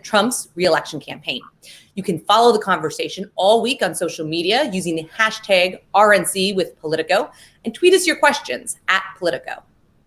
Trump's re-election campaign. You can follow the conversation all week on social media using the hashtag RNC with Politico and tweet us your questions at Politico.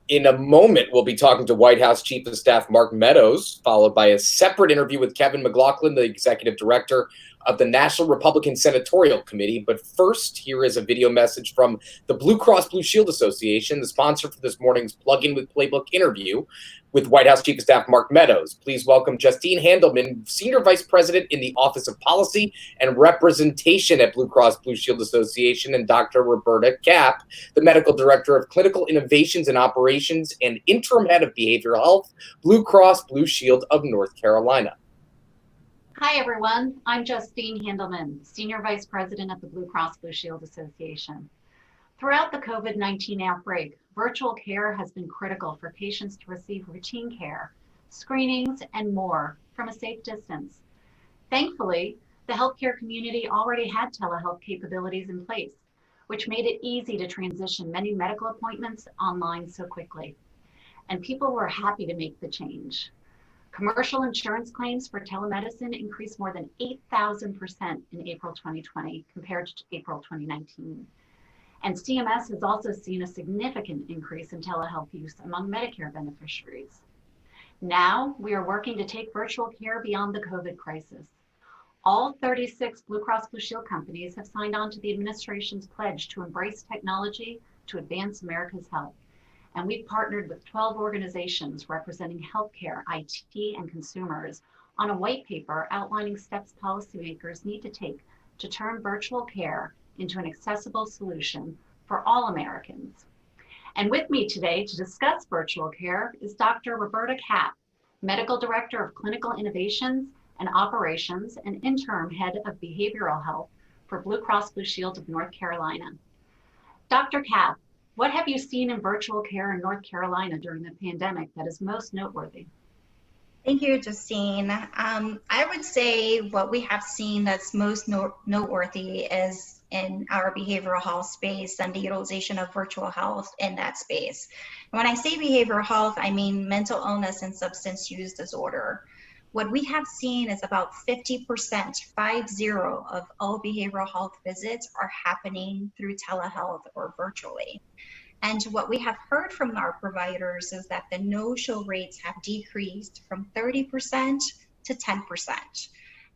In a moment, we'll be talking to White House Chief of Staff Mark Meadows, followed by a separate interview with Kevin McLaughlin, the executive director of the National Republican Senatorial Committee. But first, here is a video message from the Blue Cross Blue Shield Association, the sponsor for this morning's Plug-in with Playbook interview with White House Chief of Staff Mark Meadows. Please welcome Justine Handelman, Senior Vice President in the Office of Policy and Representation at Blue Cross Blue Shield Association, and Dr. Roberta Kapp, the Medical Director of Clinical Innovations and Operations and Interim Head of Behavioral Health, Blue Cross Blue Shield of North Carolina. Hi, everyone. I'm Justine Handelman, Senior Vice President at the Blue Cross Blue Shield Association. Throughout the COVID-19 outbreak, virtual care has been critical for patients to receive routine care, screenings, and more from a safe distance. Thankfully, the healthcare community already had telehealth capabilities in place, which made it easy to transition many medical appointments online so quickly. And people were happy to make the change. Commercial insurance claims for telemedicine increased more than 8,000% in April 2020 compared to April 2019. And CMS has also seen a significant increase in telehealth use among Medicare beneficiaries. Now, we are working to take virtual care beyond the COVID crisis. All 36 Blue Cross Blue Shield companies have signed on to the administration's pledge to embrace technology to advance America's health. And we've partnered with 12 organizations representing healthcare, IT, and consumers on a white paper outlining steps policymakers need to take to turn virtual care into an accessible solution for all Americans. And with me today to discuss virtual care is Dr. Roberta Kapp, Medical Director of Clinical Innovations and Operations and Interim Head of Behavioral Health for Blue Cross Blue Shield of North Carolina. Dr. Kapp, what have you seen in virtual care in North Carolina during the pandemic that is most noteworthy? Thank you, Justine. I would say what we have seen that's most noteworthy is in our behavioral health space and the utilization of virtual health in that space. When I say behavioral health, I mean mental illness and substance use disorder. What we have seen is about 50%, 50, of all behavioral health visits are happening through telehealth or virtually. And what we have heard from our providers is that the no-show rates have decreased from 30% to 10%.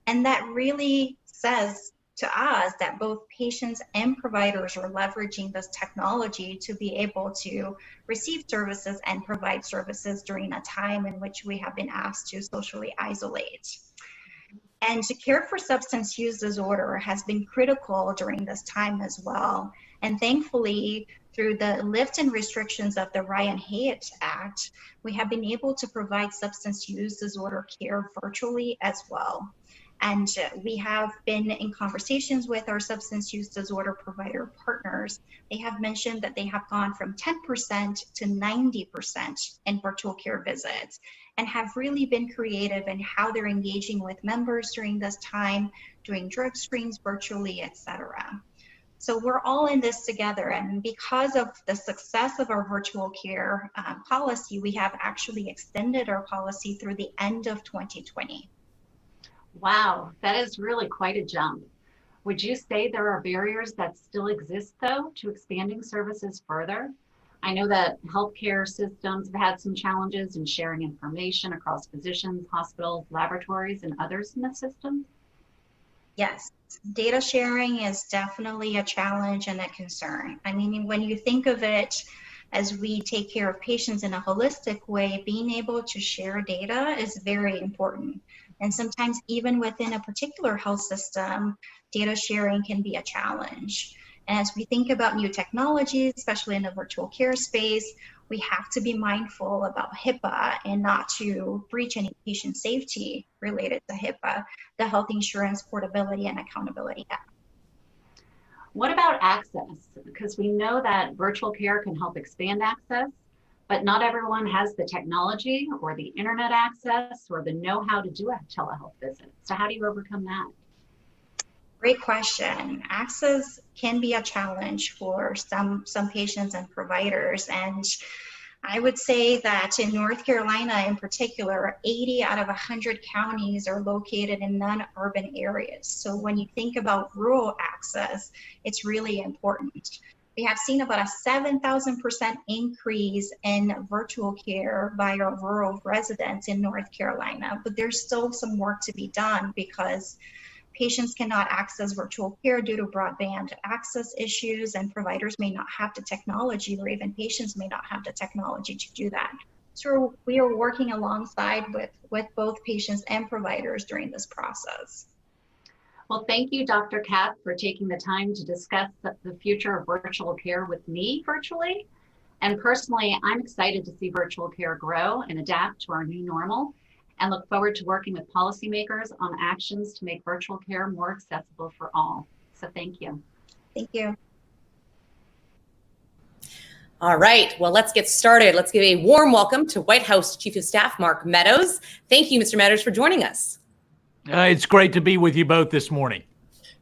And that really says to us that both patients and providers are leveraging this technology to be able to receive services and provide services during a time in which we have been asked to socially isolate. And to care for substance use disorder has been critical during this time as well. And thankfully, through the lift in restrictions of the Ryan-Hyatt Act, we have been able to provide substance use disorder care virtually as well. And we have been in conversations with our substance use disorder provider partners. They have mentioned that they have gone from 10% to 90% in virtual care visits and have really been creative in how they're engaging with members during this time, doing drug screens virtually, etc. So we're all in this together, and because of the success of our virtual care policy, we have actually extended our policy through the end of 2020. Wow, that is really quite a jump. Would you say there are barriers that still exist, though, to expanding services further? I know that healthcare systems have had some challenges in sharing information across physicians, hospitals, laboratories, and others in the system. Yes, data sharing is definitely a challenge and a concern. I mean, when you think of it as we take care of patients in a holistic way, being able to share data is very important. And sometimes even within a particular health system, data sharing can be a challenge. And as we think about new technologies, especially in the virtual care space, we have to be mindful about HIPAA and not to breach any patient safety related to HIPAA, the Health Insurance Portability and Accountability Act. What about access? Because we know that virtual care can help expand access, but not everyone has the technology or the internet access or the know-how to do a telehealth visit. So how do you overcome that? Great question. Access can be a challenge for some patients and providers. And I would say that in North Carolina in particular, 80 out of 100 counties are located in non-urban areas. So when you think about rural access, it's really important. We have seen about a 7,000% increase in virtual care by our rural residents in North Carolina, but there's still some work to be done because patients cannot access virtual care due to broadband access issues, and providers may not have the technology, or even patients may not have the technology to do that. So we are working alongside with both patients and providers during this process. Well, thank you, Dr. Katz, for taking the time to discuss the future of virtual care with me virtually. And personally, I'm excited to see virtual care grow and adapt to our new normal, and look forward to working with policymakers on actions to make virtual care more accessible for all. So thank you. Thank you. All right, well, let's get started. Let's give a warm welcome to White House Chief of Staff Mark Meadows. Thank you, Mr. Meadows, for joining us. It's great to be with you both this morning.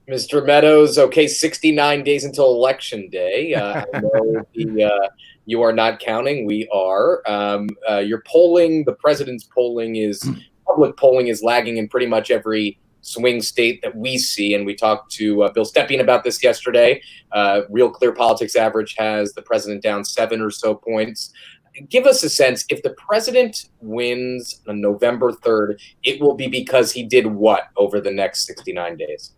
Mr. Meadows, okay, 69 days until Election Day. I know you are not counting. We are. Your polling, the president's polling public polling is lagging in pretty much every swing state that we see. And we talked to Bill Stepien about this yesterday. Real Clear Politics average has the president down 7 or so points. Give us a sense, if the president wins on November 3rd, it will be because he did what over the next 69 days?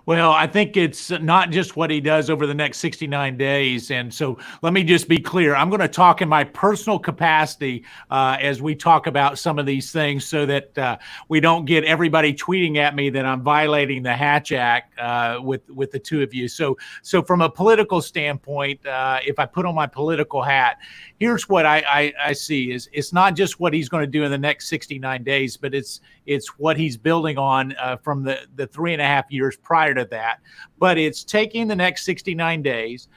Well, I think it's not just what he does over the next 69 days. And so let me just be clear. I'm going to talk in my personal capacity as we talk about some of these things so that we don't get everybody tweeting at me that I'm violating the Hatch Act with the two of you. So from a political standpoint, if I put on my political hat, here's what I see is it's not just what he's going to do in the next 69 days, but it's what he's building on from the 3.5 years prior to that. But it's taking the next 69 days,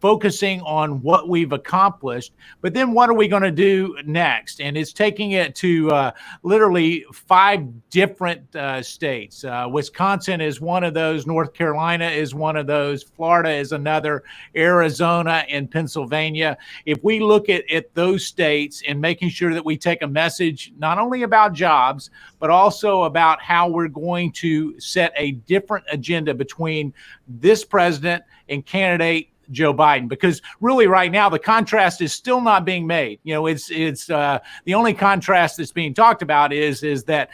focusing on what we've accomplished, but then what are we going to do next? And it's taking it to literally 5 different states. Wisconsin is one of those, North Carolina is one of those, Florida is another, Arizona and Pennsylvania. If we look at those states and making sure that we take a message not only about jobs, but also about how we're going to set a different agenda between this president and candidate Joe Biden, because really right now the contrast is still not being made. You know, it's the only contrast that's being talked about is that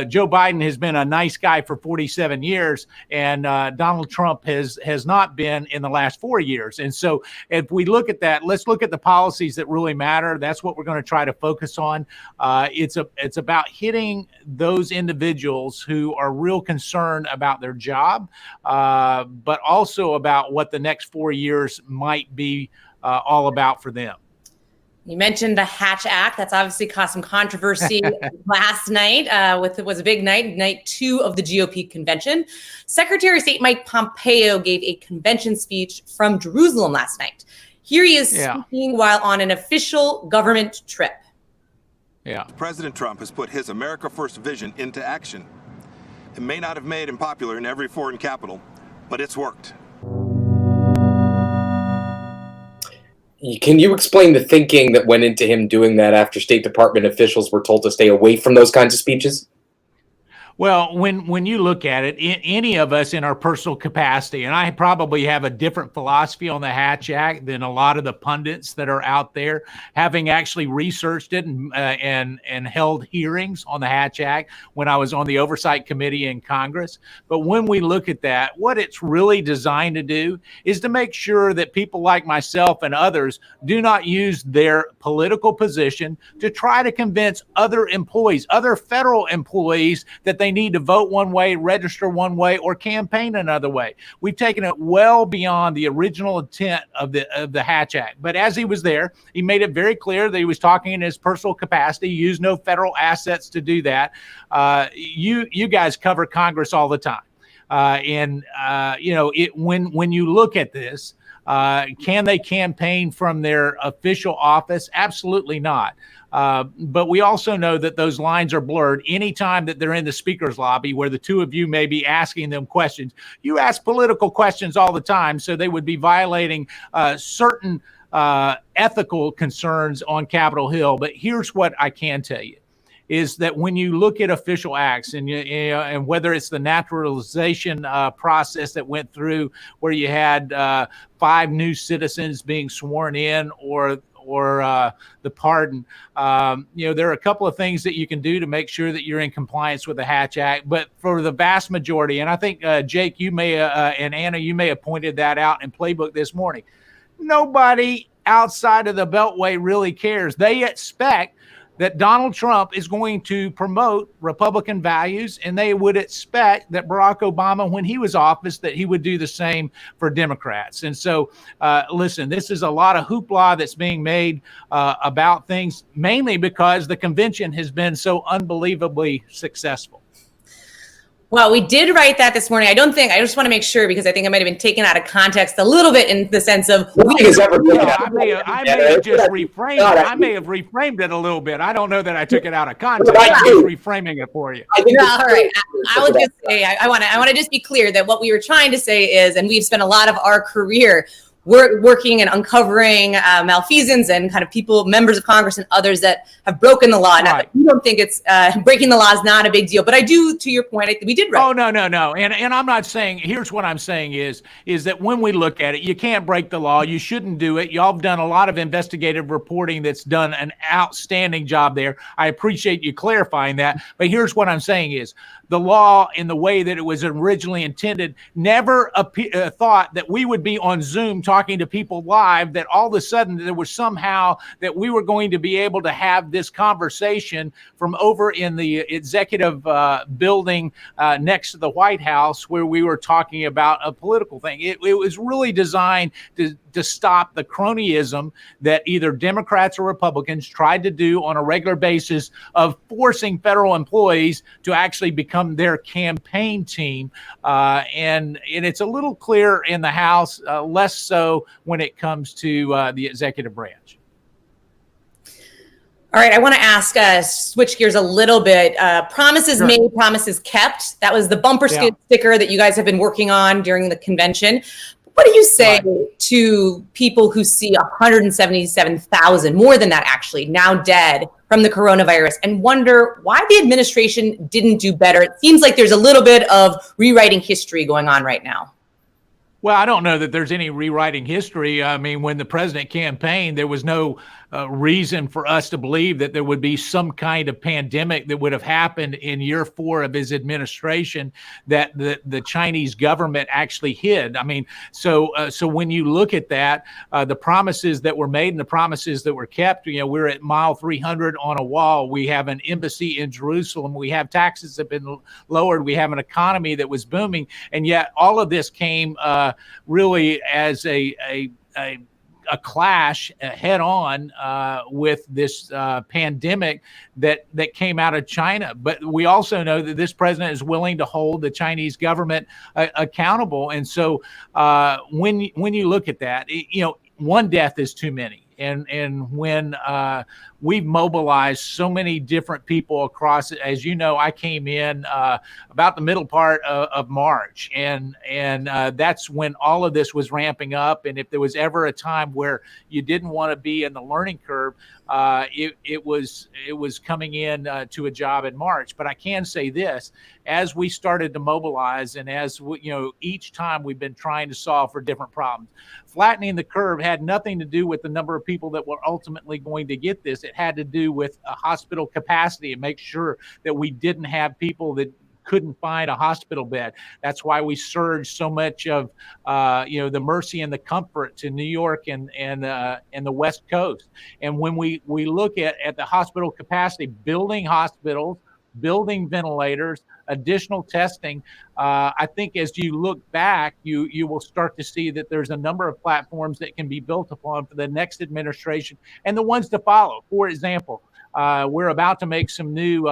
Joe Biden has been a nice guy for 47 years and Donald Trump has not been in the last 4 years. And so if we look at that, let's look at the policies that really matter. That's what we're going to try to focus on. It's about hitting those individuals who are real concerned about their job, but also about what the next 4 years might be all about for them. You mentioned the Hatch Act. That's obviously caused some controversy last night. It was a big night 2 of the GOP convention. Secretary of State Mike Pompeo gave a convention speech from Jerusalem last night. Here he is speaking while on an official government trip. Yeah. President Trump has put his America First vision into action. It may not have made him popular in every foreign capital, but it's worked. Can you explain the thinking that went into him doing that after State Department officials were told to stay away from those kinds of speeches? Well, when you look at it, any of us in our personal capacity, and I probably have a different philosophy on the Hatch Act than a lot of the pundits that are out there, having actually researched it and held hearings on the Hatch Act when I was on the Oversight Committee in Congress. But when we look at that, what it's really designed to do is to make sure that people like myself and others do not use their political position to try to convince other employees, other federal employees, that they need to vote one way, register one way, or campaign another way. We've taken it well beyond the original intent of the Hatch Act. But as he was there, he made it very clear that he was talking in his personal capacity, used no federal assets to do that. You guys cover Congress all the time. When you look at this, can they campaign from their official office? Absolutely not. But we also know that those lines are blurred anytime that they're in the speaker's lobby where the two of you may be asking them questions. You ask political questions all the time, so they would be violating certain ethical concerns on Capitol Hill. But here's what I can tell you, is that when you look at official acts and whether it's the naturalization process that went through where you had 5 new citizens being sworn in or the pardon, there are a couple of things that you can do to make sure that you're in compliance with the Hatch Act. But for the vast majority, and I think Jake, you may and Anna, you may have pointed that out in Playbook this morning. Nobody outside of the Beltway really cares. They expect that Donald Trump is going to promote Republican values, and they would expect that Barack Obama, when he was office, that he would do the same for Democrats. And so, listen, this is a lot of hoopla that's being made about things, mainly because the convention has been so unbelievably successful. Well, we did write that this morning. I just want to make sure, because I think it might have been taken out of context a little bit in the sense of. I may have just reframed it. I may have reframed it a little bit. I don't know that I took it out of context. I'm just reframing it for you. All right. I will just say, I want to just be clear that what we were trying to say is, and we've spent a lot of our career working and uncovering malfeasance and kind of people, members of Congress and others that have broken the law. Right. Now, you don't think it's breaking the law is not a big deal, but I do, to your point, we did right. Oh, no. And I'm not saying, here's what I'm saying is that when we look at it, you can't break the law. You shouldn't do it. Y'all have done a lot of investigative reporting that's done an outstanding job there. I appreciate you clarifying that. But here's what I'm saying is the law, in the way that it was originally intended, never thought that we would be on Zoom talking to people live, that all of a sudden there was somehow that we were going to be able to have this conversation from over in the executive building next to the White House, where we were talking about a political thing. It was really designed to stop the cronyism that either Democrats or Republicans tried to do on a regular basis of forcing federal employees to actually become their campaign team. And it's a little clear in the House, less so when it comes to the executive branch. All right, I want to ask, switch gears a little bit. Promises Sure. made, promises kept. That was the bumper sticker that you guys have been working on during the convention. What do you say to people who see 177,000, more than that actually, now dead from the coronavirus, and wonder why the administration didn't do better? It seems like there's a little bit of rewriting history going on right now. Well, I don't know that there's any rewriting history. I mean, when the president campaigned, there was no reason for us to believe that there would be some kind of pandemic that would have happened in year 4 of his administration that the Chinese government actually hid. I mean, so when you look at that, the promises that were made and the promises that were kept, we're at mile 300 on a wall. We have an embassy in Jerusalem. We have taxes that have been lowered. We have an economy that was booming. And yet all of this came really as a clash head on with this pandemic that came out of China. But we also know that this president is willing to hold the Chinese government accountable. And so when you look at that, one death is too many. And when we've mobilized so many different people across, as you know, I came in about the middle part of March, and that's when all of this was ramping up. And if there was ever a time where you didn't want to be in the learning curve, it was coming in to a job in March. But I can say this: as we started to mobilize, and as each time we've been trying to solve for different problems, flattening the curve had nothing to do with the number of people that were ultimately going to get this. It had to do with a hospital capacity and make sure that we didn't have people that couldn't find a hospital bed. That's why we surged so much of the Mercy and the Comfort to New York and the West Coast. And when we look at the hospital capacity, building hospitals, building ventilators, additional testing, I think as you look back, you will start to see that there's a number of platforms that can be built upon for the next administration and the ones to follow. For example, we're about to make some new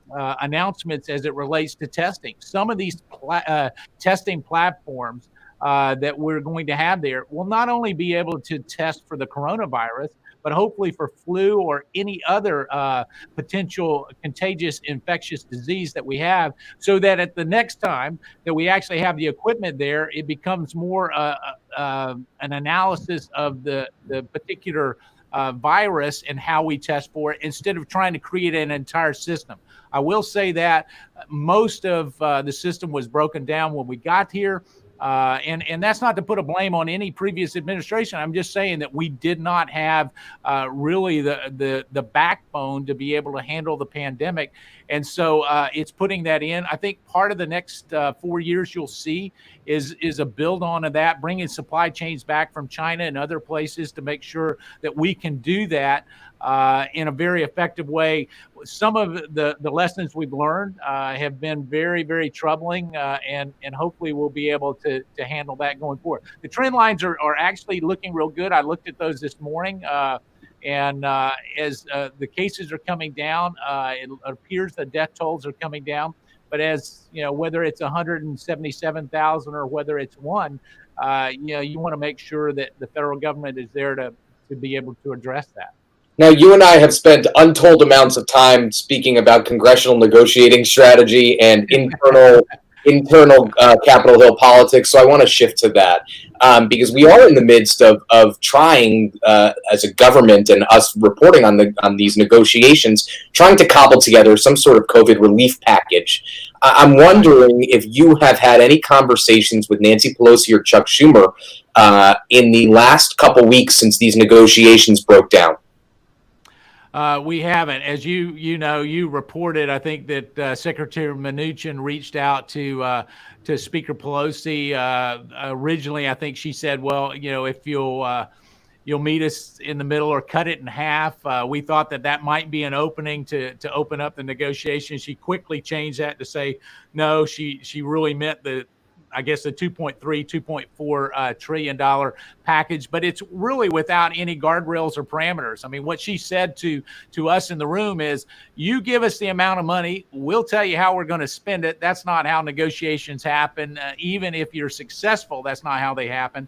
announcements as it relates to testing. Some of these testing platforms that we're going to have there will not only be able to test for the coronavirus, but hopefully for flu or any other potential contagious infectious disease that we have, so that at the next time that we actually have the equipment there, it becomes more an analysis of the particular virus and how we test for it, instead of trying to create an entire system. I will say that most of the system was broken down when we got here. And that's not to put a blame on any previous administration. I'm just saying that we did not have really the backbone to be able to handle the pandemic. And so it's putting that in. I think part of the next 4 years you'll see is a build on of that, bringing supply chains back from China and other places to make sure that we can do that in a very effective way. Some of the lessons we've learned have been very, very troubling, and hopefully we'll be able to handle that going forward. The trend lines are actually looking real good. I looked at those this morning, and as the cases are coming down, it appears the death tolls are coming down. But as you know, whether it's 177,000 or whether it's one, you want to make sure that the federal government is there to be able to address that. Now, you and I have spent untold amounts of time speaking about congressional negotiating strategy and internal Capitol Hill politics, so I want to shift to that because we are in the midst of trying, as a government and us reporting on these negotiations, trying to cobble together some sort of COVID relief package. I'm wondering if you have had any conversations with Nancy Pelosi or Chuck Schumer in the last couple weeks since these negotiations broke down. We haven't. As you reported, I think that Secretary Mnuchin reached out to Speaker Pelosi. Originally, I think she said, well, if you'll meet us in the middle or cut it in half. We thought that might be an opening to open up the negotiations. She quickly changed that to say, no, she really meant the $2.4 trillion package, but it's really without any guardrails or parameters. I mean, what she said to us in the room is, you give us the amount of money, we'll tell you how we're going to spend it. That's not how negotiations happen. Even if you're successful, that's not how they happen.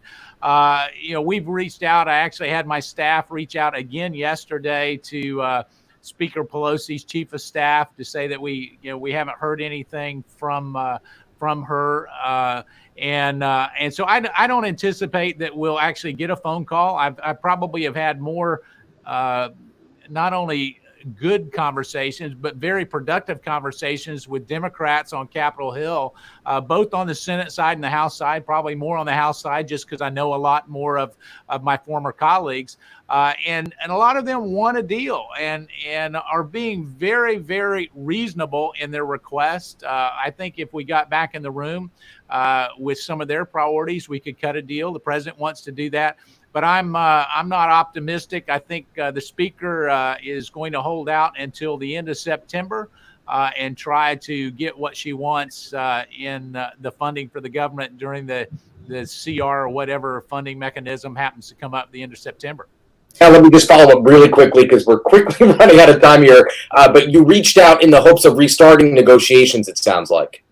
We've reached out. I actually had my staff reach out again yesterday to Speaker Pelosi's chief of staff to say that we haven't heard anything from her, and so I don't anticipate that we'll actually get a phone call. I probably have had more, not only good conversations, but very productive conversations with Democrats on Capitol Hill, both on the Senate side and the House side, probably more on the House side, just because I know a lot more of my former colleagues. And a lot of them want a deal and are being very, very reasonable in their request. I think if we got back in the room with some of their priorities, we could cut a deal. The president wants to do that. But I'm not optimistic. I think the speaker is going to hold out until the end of September and try to get what she wants in the funding for the government during the CR or whatever funding mechanism happens to come up at the end of September. Now, let me just follow up really quickly because we're quickly running out of time here. But you reached out in the hopes of restarting negotiations, it sounds like.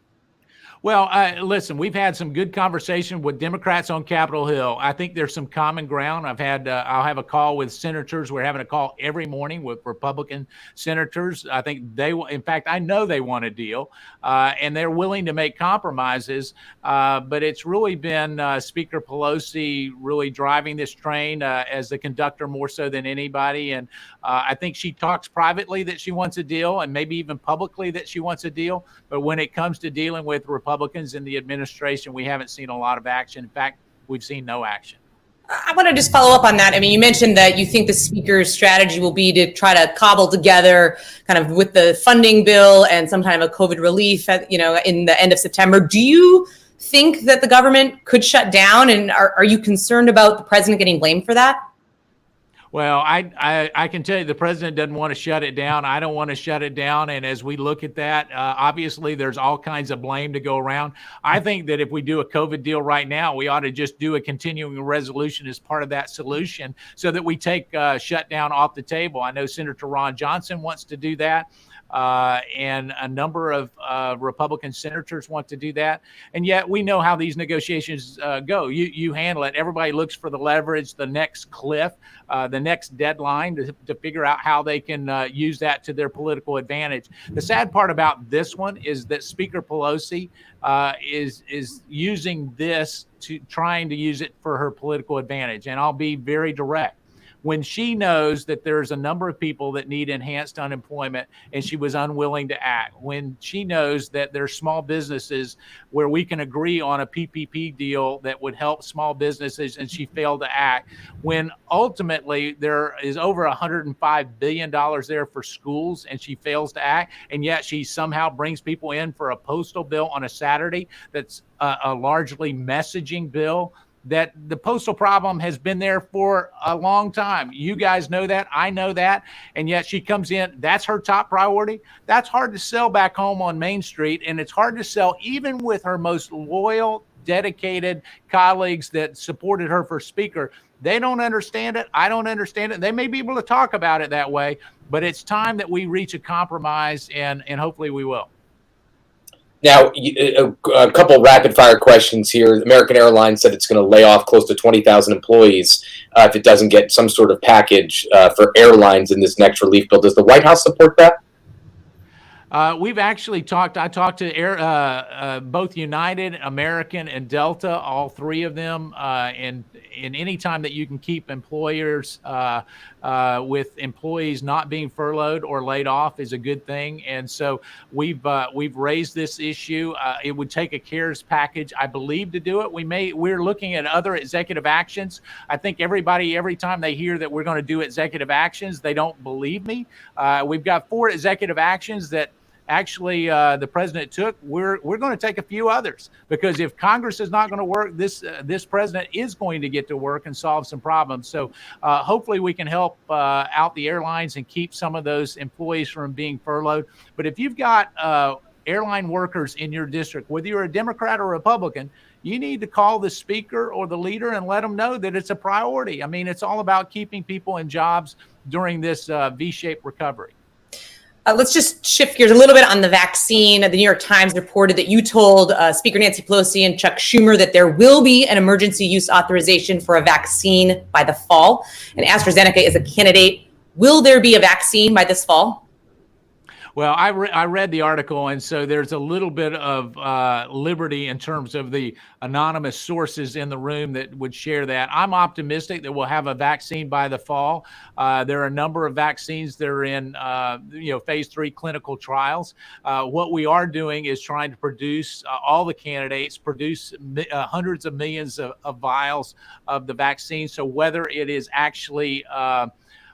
Well, listen, we've had some good conversation with Democrats on Capitol Hill. I think there's some common ground. I'll have a call with senators. We're having a call every morning with Republican senators. I think in fact, I know they want a deal, and they're willing to make compromises. But it's really been Speaker Pelosi really driving this train as the conductor more so than anybody. And I think she talks privately that she wants a deal, and maybe even publicly that she wants a deal. But when it comes to dealing with Republicans in the administration, we haven't seen a lot of action. In fact, we've seen no action. I want to just follow up on that. I mean, you mentioned that you think the speaker's strategy will be to try to cobble together kind of with the funding bill and some kind of a COVID relief, in the end of September. Do you think that the government could shut down? And are you concerned about the president getting blamed for that? Well, I can tell you the president doesn't want to shut it down. I don't want to shut it down. And as we look at that, obviously there's all kinds of blame to go around. I think that if we do a COVID deal right now, we ought to just do a continuing resolution as part of that solution so that we take shutdown off the table. I know Senator Ron Johnson wants to do that. and a number of Republican senators want to do that. And yet we know how these negotiations go. You handle it. Everybody looks for the leverage, the next cliff, the next deadline to figure out how they can use that to their political advantage. The sad part about this one is that Speaker Pelosi is using this to trying to use it for her political advantage. And I'll be very direct. When she knows that there's a number of people that need enhanced unemployment and she was unwilling to act, when she knows that there's small businesses where we can agree on a PPP deal that would help small businesses and she failed to act, when ultimately there is over $105 billion there for schools and she fails to act, and yet she somehow brings people in for a postal bill on a Saturday that's a largely messaging bill, that the postal problem has been there for a long time. You guys know that. I know that. And yet she comes in. That's her top priority. That's hard to sell back home on Main Street. And it's hard to sell even with her most loyal, dedicated colleagues that supported her for speaker. They don't understand it. I don't understand it. They may be able to talk about it that way, but it's time that we reach a compromise, and hopefully we will. Now, a couple rapid fire questions here. American Airlines said it's going to lay off close to 20,000 employees if it doesn't get some sort of package for airlines in this next relief bill. Does the White House support that? We've actually talked. I talked to both United, American, and Delta, all three of them. And any time that you can keep employers with employees not being furloughed or laid off is a good thing. And so we've raised this issue. It would take a CARES package, I believe, to do it. We're looking at other executive actions. I think everybody, every time they hear that we're going to do executive actions, they don't believe me. We've got 4 executive actions that actually the president took. We're going to take a few others, because if Congress is not going to work, this president is going to get to work and solve some problems. So hopefully we can help out the airlines and keep some of those employees from being furloughed. But if you've got airline workers in your district, whether you're a Democrat or Republican, you need to call the speaker or the leader and let them know that it's a priority. I mean, it's all about keeping people in jobs during this V-shaped recovery. Let's just shift gears a little bit on the vaccine. The New York Times reported that you told Speaker Nancy Pelosi and Chuck Schumer that there will be an emergency use authorization for a vaccine by the fall, and AstraZeneca is a candidate. Will there be a vaccine by this fall? Well, I read the article, and so there's a little bit of liberty in terms of the anonymous sources in the room that would share that. I'm optimistic that we'll have a vaccine by the fall. There are a number of vaccines that are in phase 3 clinical trials. What we are doing is trying to produce all the candidates, produce hundreds of millions of vials of the vaccine. So whether it is actually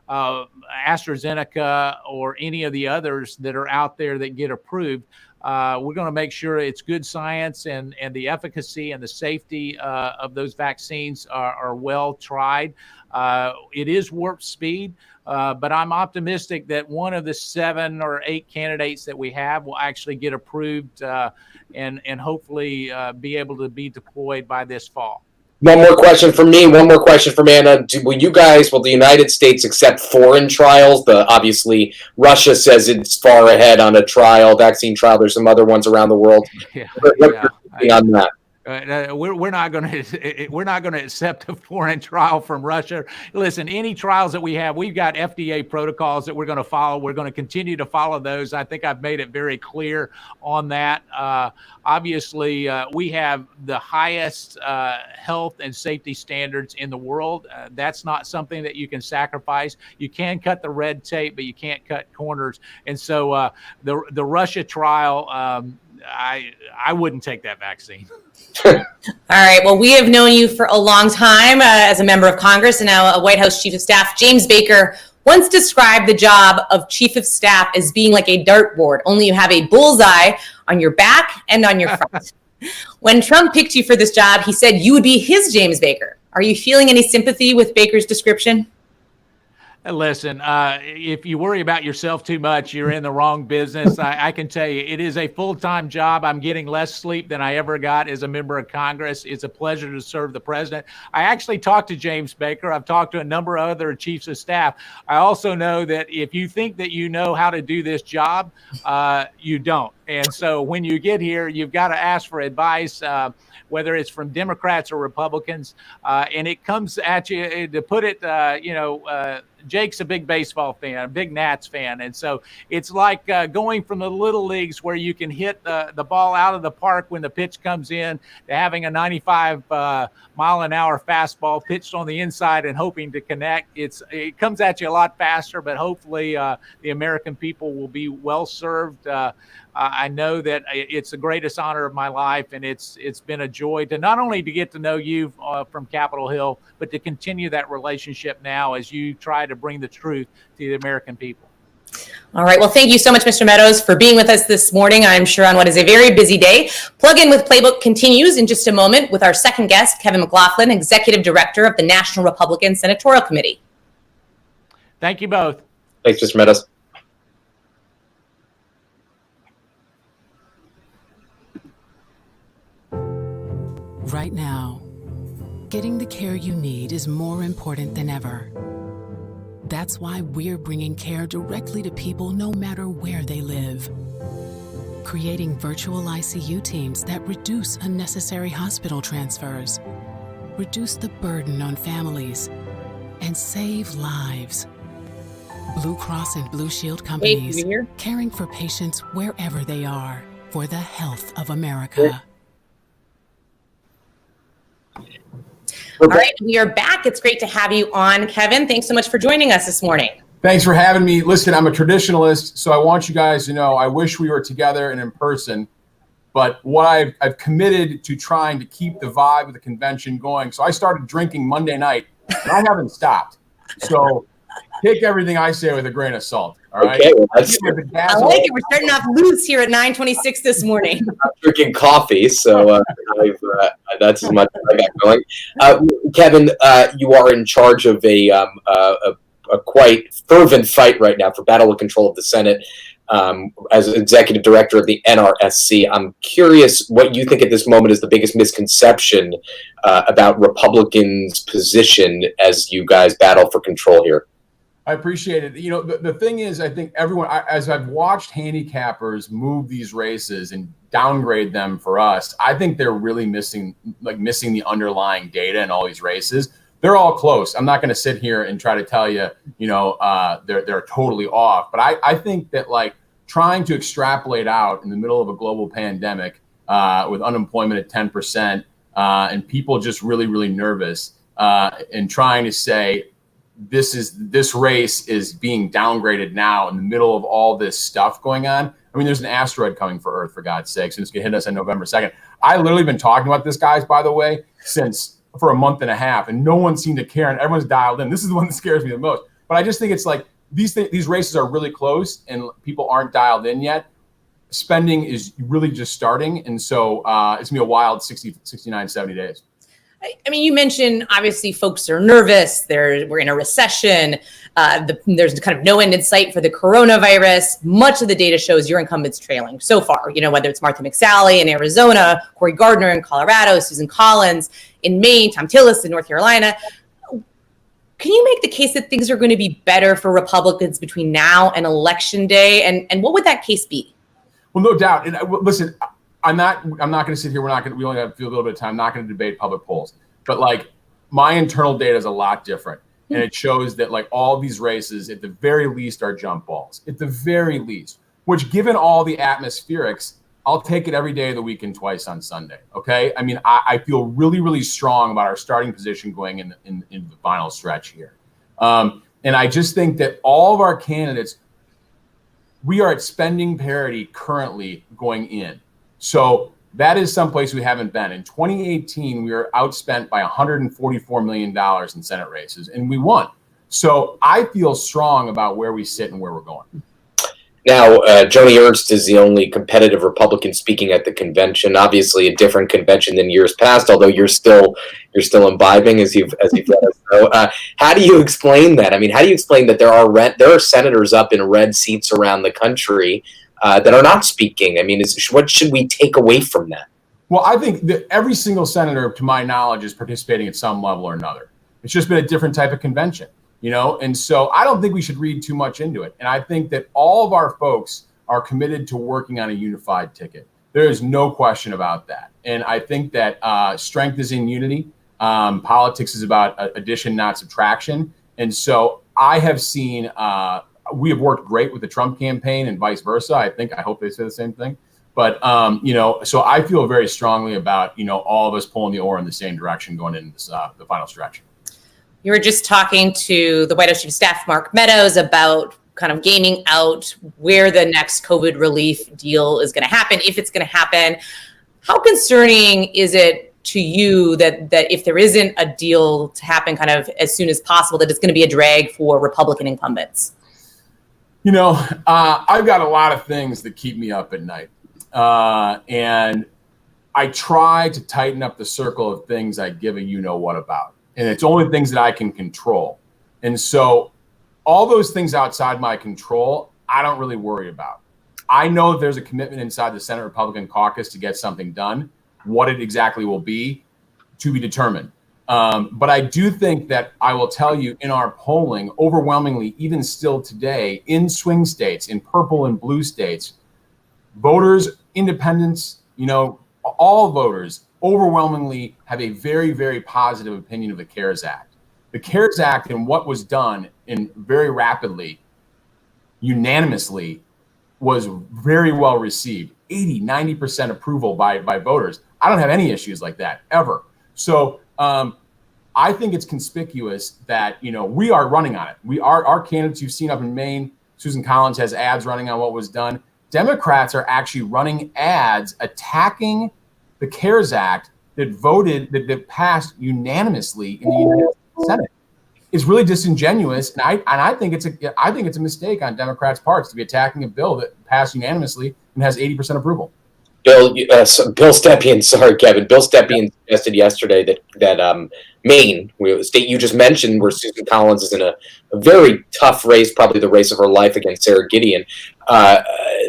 AstraZeneca or any of the others that are out there that get approved, we're going to make sure it's good science and the efficacy and the safety of those vaccines are well tried. It is warp speed, but I'm optimistic that one of the 7 or 8 candidates that we have will actually get approved and hopefully be able to be deployed by this fall. One more question from me. One more question from Anna. Will the United States accept foreign trials? Obviously, Russia says it's far ahead on a vaccine trial. There's some other ones around the world. What's your thinking on that? We're not going to accept a foreign trial from Russia. Listen, any trials that we have, we've got FDA protocols that we're going to follow. We're going to continue to follow those. I think I've made it very clear on that. Obviously, we have the highest health and safety standards in the world. That's not something that you can sacrifice. You can cut the red tape, but you can't cut corners. And so the Russia trial, I wouldn't take that vaccine. All right. Well, we have known you for a long time as a member of Congress and now a White House Chief of Staff. James Baker once described the job of Chief of Staff as being like a dartboard, only you have a bullseye on your back and on your front. When Trump picked you for this job, he said you would be his James Baker. Are you feeling any sympathy with Baker's description? Listen, if you worry about yourself too much, you're in the wrong business. I can tell you, it is a full-time job. I'm getting less sleep than I ever got as a member of Congress. It's a pleasure to serve the president. I actually talked to James Baker. I've talked to a number of other chiefs of staff. I also know that if you think that you know how to do this job, you don't. And so when you get here, you've got to ask for advice, whether it's from Democrats or Republicans. And it comes at you, to put it, Jake's a big baseball fan, a big Nats fan. And so it's like going from the little leagues where you can hit the ball out of the park when the pitch comes in to having a 95 mile an hour fastball pitched on the inside and hoping to connect. It comes at you a lot faster, but hopefully the American people will be well served. I know that it's the greatest honor of my life, and it's been a joy to not only to get to know you from Capitol Hill, but to continue that relationship now as you try to bring the truth to the American people. All right. Well, thank you so much, Mr. Meadows, for being with us this morning. I'm sure on what is a very busy day. Plug In with Playbook continues in just a moment with our second guest, Kevin McLaughlin, Executive Director of the National Republican Senatorial Committee. Thank you both. Thanks, Mr. Meadows. Right now, getting the care you need is more important than ever. That's why we're bringing care directly to people no matter where they live. Creating virtual ICU teams that reduce unnecessary hospital transfers, reduce the burden on families, and save lives. Blue Cross and Blue Shield companies, caring for patients wherever they are for the health of America. All right, we are back. It's great to have you on, Kevin. Thanks so much for joining us this morning. Thanks for having me. Listen, I'm a traditionalist, so I want you guys to know I wish we were together and in person, but what I've committed to trying to keep the vibe of the convention going. So I started drinking Monday night, and I haven't stopped. So take everything I say with a grain of salt. All right. Okay, I like it. We're starting off loose here at 9:26 this morning. I'm drinking coffee, so that's as much as I got going. Kevin, you are in charge of a quite fervent fight right now for battle of control of the Senate as executive director of the NRSC. I'm curious what you think at this moment is the biggest misconception about Republicans' position as you guys battle for control here. I appreciate it. You know, the thing is, I think everyone, as I've watched handicappers move these races and downgrade them for us, I think they're really missing the underlying data in all these races. They're all close. I'm not going to sit here and try to tell you, they're totally off. But I think that trying to extrapolate out in the middle of a global pandemic with unemployment at 10% and people just really, really nervous and trying to say, this race is being downgraded now in the middle of all this stuff going on. I mean, there's an asteroid coming for Earth, for God's sakes, and it's going to hit us on November 2nd. I literally been talking about this, guys, by the way, for a month and a half, and no one seemed to care, and everyone's dialed in. This is the one that scares me the most. But I just think it's these races are really close, and people aren't dialed in yet. Spending is really just starting, and so it's going to be a wild 60, 69, 70 days. I mean, you mentioned obviously folks are nervous. We're in a recession. There's kind of no end in sight for the coronavirus. Much of the data shows your incumbents trailing so far. Whether it's Martha McSally in Arizona, Cory Gardner in Colorado, Susan Collins in Maine, Tom Tillis in North Carolina. Can you make the case that things are going to be better for Republicans between now and Election Day? And what would that case be? Well, no doubt. And listen, I'm not going to sit here. We only have a little bit of time. I'm not going to debate public polls, but my internal data is a lot different. And it shows that all these races at the very least are jump balls at the very least, which given all the atmospherics, I'll take it every day of the week and twice on Sunday. Okay. I mean, I feel really, really strong about our starting position going in the final stretch here. And I just think that all of our candidates, we are at spending parity currently going in. So that is someplace we haven't been. In 2018, we were outspent by $144 million in Senate races, and we won. So I feel strong about where we sit and where we're going. Now, Joni Ernst is the only competitive Republican speaking at the convention. Obviously, a different convention than years past. Although you're still imbibing, as you've let us know. How do you explain that? I mean, how do you explain that there are senators up in red seats around the country that are not speaking? I mean, what should we take away from that? Well, I think that every single senator, to my knowledge, is participating at some level or another. It's just been a different type of convention. And so I don't think we should read too much into it. And I think that all of our folks are committed to working on a unified ticket. There is no question about that. And I think that strength is in unity. Politics is about addition, not subtraction. And so I have seen, we have worked great with the Trump campaign and vice versa. I hope they say the same thing. But, so I feel very strongly about, all of us pulling the oar in the same direction going into this, the final stretch. You were just talking to the White House Chief of Staff, Mark Meadows, about kind of gaming out where the next COVID relief deal is going to happen, if it's going to happen. How concerning is it to you that if there isn't a deal to happen kind of as soon as possible, that it's going to be a drag for Republican incumbents? I've got a lot of things that keep me up at night. And I try to tighten up the circle of things I give a you-know-what about. And it's only things that I can control. And so all those things outside my control, I don't really worry about. I know that there's a commitment inside the Senate Republican caucus to get something done. What it exactly will be, to be determined. But I do think that I will tell you in our polling, overwhelmingly, even still today, in swing states, in purple and blue states, voters, independents, all voters overwhelmingly have a very, very positive opinion of the CARES Act. The CARES Act and what was done very rapidly, unanimously, was very well received. 80-90% approval by voters. I don't have any issues like that ever. So I think it's conspicuous that we are running on it. Our candidates you've seen up in Maine, Susan Collins has ads running on what was done. Democrats are actually running ads attacking the CARES Act that passed unanimously in the United States Senate. It's really disingenuous, and I think it's a mistake on Democrats' parts to be attacking a bill that passed unanimously and has 80% approval. Bill Stepien, sorry, Kevin. Bill Stepien suggested yesterday that Maine, the state you just mentioned, where Susan Collins is in a very tough race, probably the race of her life against Sarah Gideon,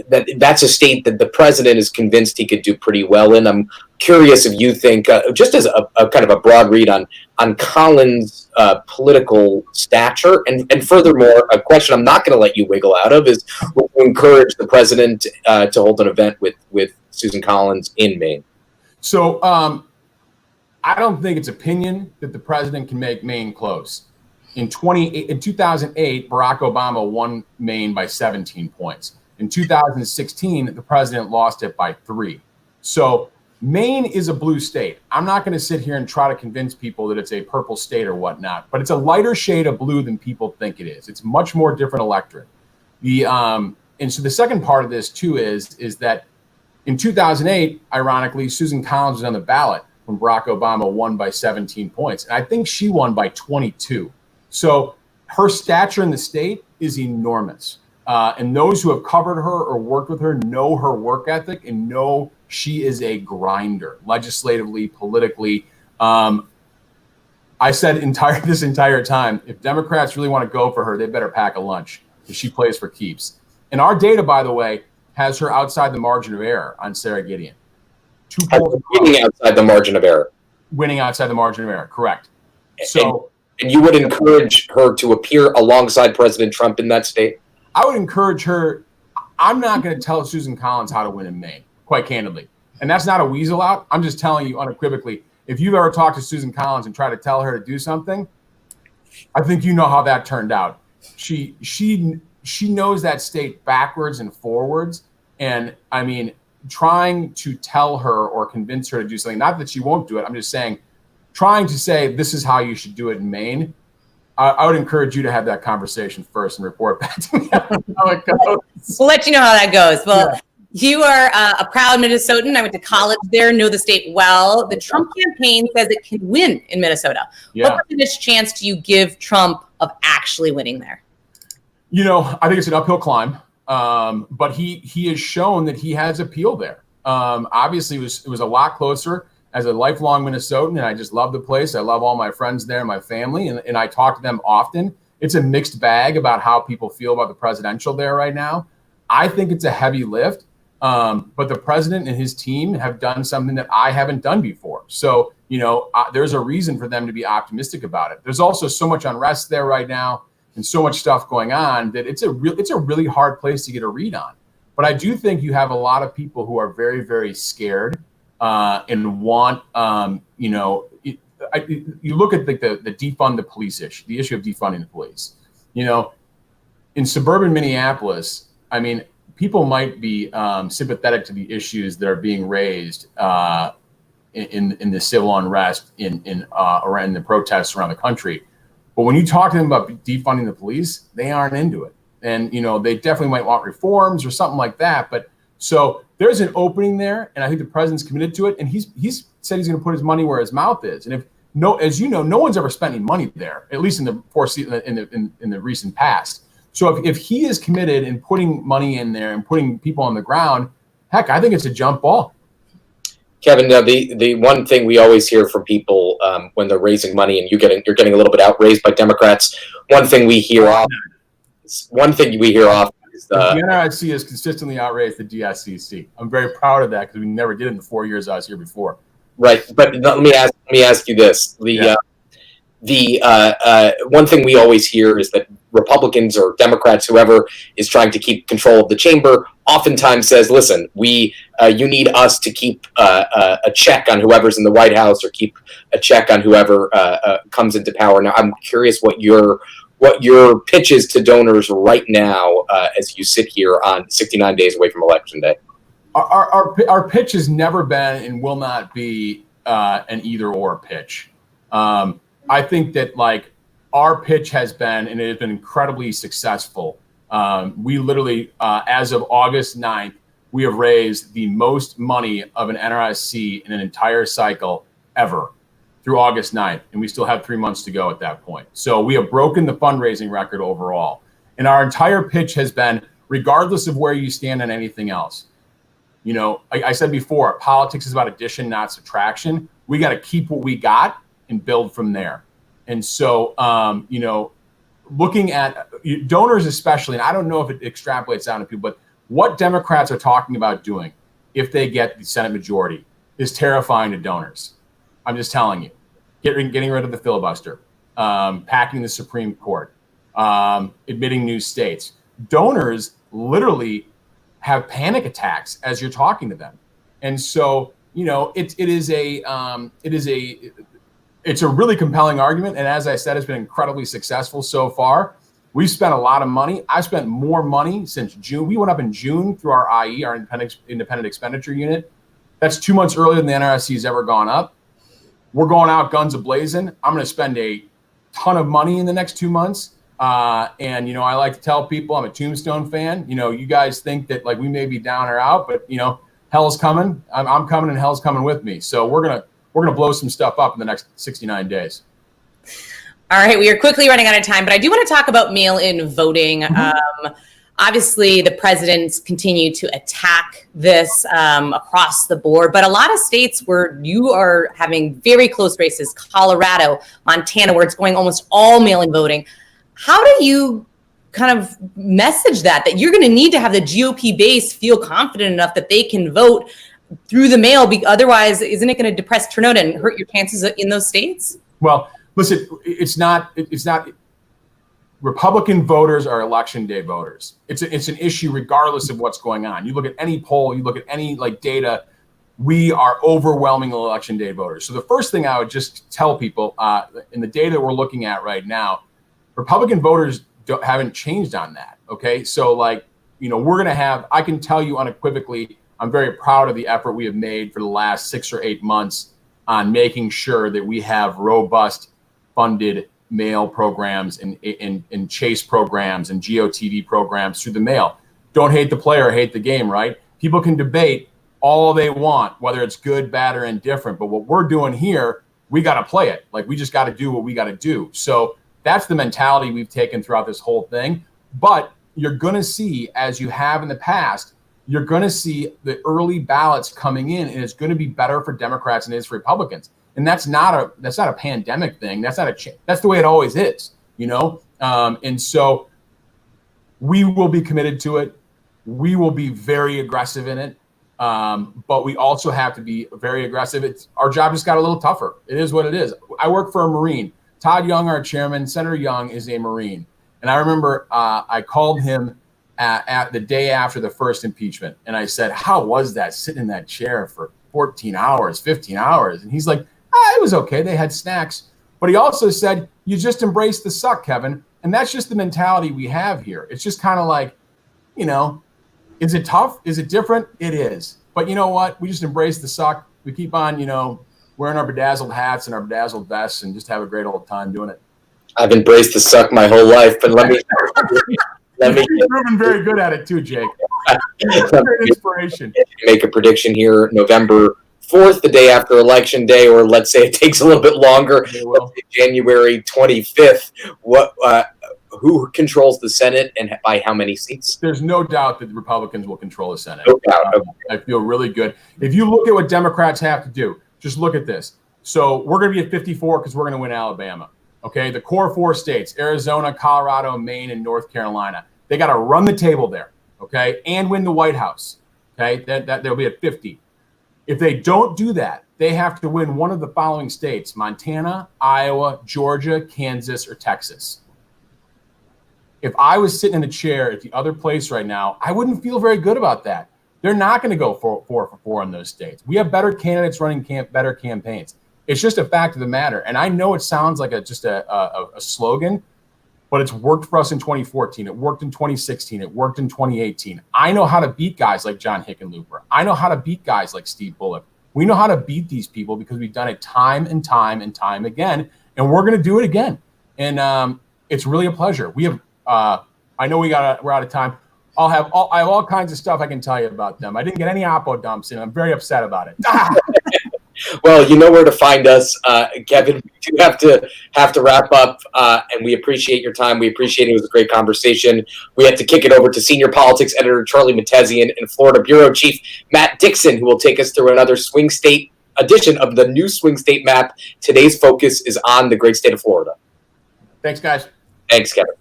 that's a state that the president is convinced he could do pretty well in. I'm curious if you think, just as a kind of a broad read on Collins' political stature, and furthermore, a question I'm not going to let you wiggle out of is, will you encourage the president to hold an event with Susan Collins in Maine? So I don't think it's opinion that the president can make Maine close. In 2008, Barack Obama won Maine by 17 points. In 2016, the president lost it by 3. So Maine is a blue state. I'm not going to sit here and try to convince people that it's a purple state or whatnot, but it's a lighter shade of blue than people think it is. It's much more different electorate. And so the second part of this too is that in 2008, ironically, Susan Collins was on the ballot when Barack Obama won by 17 points. And I think she won by 22. So her stature in the state is enormous. And those who have covered her or worked with her know her work ethic and know she is a grinder, legislatively, politically. I said this entire time, if Democrats really want to go for her, they better pack a lunch because she plays for keeps. And our data, by the way, has her outside the margin of error on Sarah Gideon. Winning outside the margin of error. Winning outside the margin of error, correct. So, and you would encourage her to appear alongside President Trump in that state? I would encourage her. I'm not going to tell Susan Collins how to win in Maine, quite candidly. And that's not a weasel out. I'm just telling you unequivocally, if you've ever talked to Susan Collins and tried to tell her to do something, I think you know how that turned out. She knows that state backwards and forwards. And I mean, trying to tell her or convince her to do something, not that she won't do it, I'm just saying, trying to say this is how you should do it in Maine, I would encourage you to have that conversation first and report back to me how it goes. We'll let you know how that goes. Well, yeah. You are a proud Minnesotan. I went to college there, know the state well. The Trump campaign says it can win in Minnesota. Yeah. What percentage chance do you give Trump of actually winning there? I think it's an uphill climb. But he has shown that he has appeal there. Obviously, it was a lot closer as a lifelong Minnesotan, and I just love the place. I love all my friends there, my family, and I talk to them often. It's a mixed bag about how people feel about the presidential there right now. I think it's a heavy lift, but the president and his team have done something that I haven't done before. So, there's a reason for them to be optimistic about it. There's also so much unrest there right now and so much stuff going on that it's a really hard place to get a read on. But I do think you have a lot of people who are very, very scared and want, you look at the defund the police issue, the issue of defunding the police. In suburban Minneapolis, I mean, people might be sympathetic to the issues that are being raised in the civil unrest around the protests around the country. But when you talk to them about defunding the police, they aren't into it. And, they definitely might want reforms or something like that. But so there's an opening there, and I think the president's committed to it. And he's said he's going to put his money where his mouth is. And as you know, no one's ever spent any money there, at least in the recent past. So if he is committed in putting money in there and putting people on the ground, heck, I think it's a jump ball. Kevin, the one thing we always hear from people when they're raising money, and you're getting a little bit outraised by Democrats. One thing we hear often is the NRC has consistently outraised the DSCC. I'm very proud of that because we never did it in the 4 years I was here before. Right, but let me ask you this: one thing we always hear is that Republicans or Democrats, whoever is trying to keep control of the chamber, oftentimes says, "Listen, you need us to keep a check on whoever's in the White House or keep a check on whoever comes into power." Now, I'm curious what your pitch is to donors right now as you sit here on 69 days away from Election Day. Our pitch has never been and will not be an either or pitch. I think that our pitch has been, and it has been incredibly successful. We literally, as of August 9th, we have raised the most money of an NRSC in an entire cycle ever through August 9th. And we still have 3 months to go at that point. So we have broken the fundraising record overall. And our entire pitch has been, regardless of where you stand on anything else, I said before, politics is about addition, not subtraction. We got to keep what we got and build from there. And so, looking at donors especially, and I don't know if it extrapolates down to people, but what Democrats are talking about doing if they get the Senate majority is terrifying to donors. I'm just telling you, getting rid of the filibuster, packing the Supreme Court, admitting new states. Donors literally have panic attacks as you're talking to them. And so, it's a really compelling argument. And as I said, it's been incredibly successful so far. We've spent a lot of money. I've spent more money since June. We went up in June through our IE, our independent expenditure unit. That's 2 months earlier than the NRSC has ever gone up. We're going out guns a-blazing. I'm going to spend a ton of money in the next 2 months. And I like to tell people I'm a Tombstone fan. You guys think that we may be down or out, but hell's coming. I'm coming, and hell's coming with me. So we're gonna blow some stuff up in the next 69 days. All right, we are quickly running out of time, but I do want to talk about mail-in voting. Mm-hmm. Obviously, the presidents continue to attack this across the board, but a lot of states where you are having very close races, Colorado, Montana, where it's going almost all mail-in voting. How do you kind of message that you're going to need to have the GOP base feel confident enough that they can vote through the mail? Otherwise, isn't it going to depress turnout and hurt your chances in those states? Well, listen, it's not. Republican voters are election day voters. It's an issue regardless of what's going on. You look at any poll, you look at any data, we are overwhelming election day voters. So the first thing I would just tell people in the data we're looking at right now, Republican voters haven't changed on that. Okay, so we're going to have. I can tell you unequivocally, I'm very proud of the effort we have made for the last 6 or 8 months on making sure that we have robust funded mail programs and chase programs and GOTV programs through the mail. Don't hate the player, hate the game, right? People can debate all they want, whether it's good, bad, or indifferent. But what we're doing here, we got to play it. We just got to do what we got to do. So that's the mentality we've taken throughout this whole thing. But you're going to see, as you have in the past, you're going to see the early ballots coming in, and it's going to be better for Democrats than it is for Republicans. And that's not a pandemic thing. That's the way it always is, you know? And so we will be committed to it. We will be very aggressive in it. But we also have to be very aggressive. Our job just got a little tougher. It is what it is. I work for a Marine. Todd Young, our chairman, Senator Young, is a Marine. And I remember I called him at the day after the first impeachment. And I said, how was that sitting in that chair for 14 hours, 15 hours? And he's like, it was okay. They had snacks. But he also said, you just embrace the suck, Kevin. And that's just the mentality we have here. It's just kind of like, you know, is it tough? Is it different? It is. But you know what? We just embrace the suck. We keep on, you know, wearing our bedazzled hats and our bedazzled vests and just have a great old time doing it. I've embraced the suck my whole life, but let me You've been very good at it too, Jake. Great inspiration. Make a prediction here, November 4th, the day after Election Day, or let's say it takes a little bit longer, January 25th. Who controls the Senate and by how many seats? There's no doubt that the Republicans will control the Senate. No doubt. I feel really good. If you look at what Democrats have to do, just look at this. So we're going to be at 54 because we're going to win Alabama. Okay, the core 4 states, Arizona, Colorado, Maine, and North Carolina. They got to run the table there, okay, and win the White House. Okay, that they'll be at 50. If they don't do that, they have to win one of the following states: Montana, Iowa, Georgia, Kansas, or Texas. If I was sitting in a chair at the other place right now, I wouldn't feel very good about that. They're not going to go 4 for 4 in those states. We have better candidates running better campaigns. It's just a fact of the matter. And I know it sounds like just a slogan, but it's worked for us in 2014. It worked in 2016. It worked in 2018. I know how to beat guys like John Hickenlooper. I know how to beat guys like Steve Bullock. We know how to beat these people because we've done it time and time and time again, and we're going to do it again. And it's really a pleasure. We have. I know we're out of time. I have all kinds of stuff I can tell you about them. I didn't get any Oppo dumps in. I'm very upset about it. Well, you know where to find us, Kevin. We do have to wrap up, and we appreciate your time. We appreciate it. It was a great conversation. We have to kick it over to senior politics editor Charlie Mahtesian and Florida bureau chief Matt Dixon, who will take us through another swing state edition of the new swing state map. Today's focus is on the great state of Florida. Thanks, guys. Thanks, Kevin.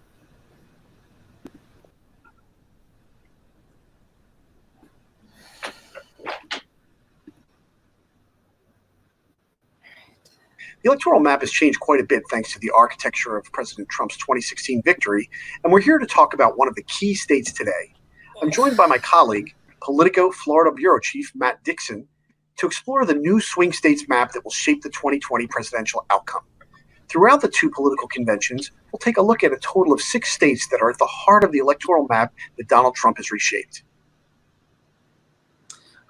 The electoral map has changed quite a bit thanks to the architecture of President Trump's 2016 victory, and we're here to talk about one of the key states today. I'm joined by my colleague, Politico Florida bureau chief Matt Dixon, to explore the new swing states map that will shape the 2020 presidential outcome. Throughout the 2 political conventions, we'll take a look at a total of 6 states that are at the heart of the electoral map that Donald Trump has reshaped.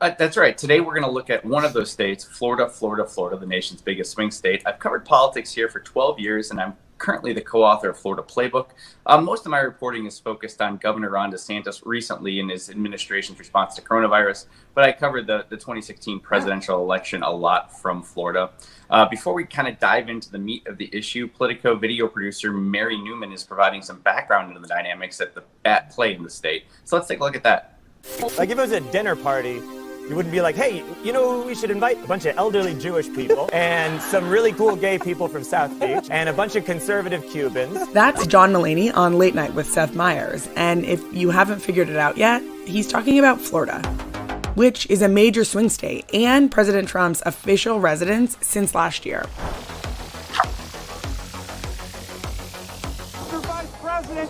That's right. Today we're going to look at one of those states, Florida, the nation's biggest swing state. I've covered politics here for 12 years, and I'm currently the co-author of Florida Playbook. Most of my reporting is focused on Governor Ron DeSantis recently in his administration's response to coronavirus, but I covered the 2016 presidential election a lot from Florida. Before we kind of dive into the meat of the issue, Politico video producer Mary Newman is providing some background into the dynamics at play in the state. So let's take a look at that. Like if it was a dinner party, you wouldn't be like, hey, you know, we should invite a bunch of elderly Jewish people and some really cool gay people from South Beach and a bunch of conservative Cubans. That's John Mulaney on Late Night with Seth Meyers. And if you haven't figured it out yet, he's talking about Florida, which is a major swing state and President Trump's official residence since last year.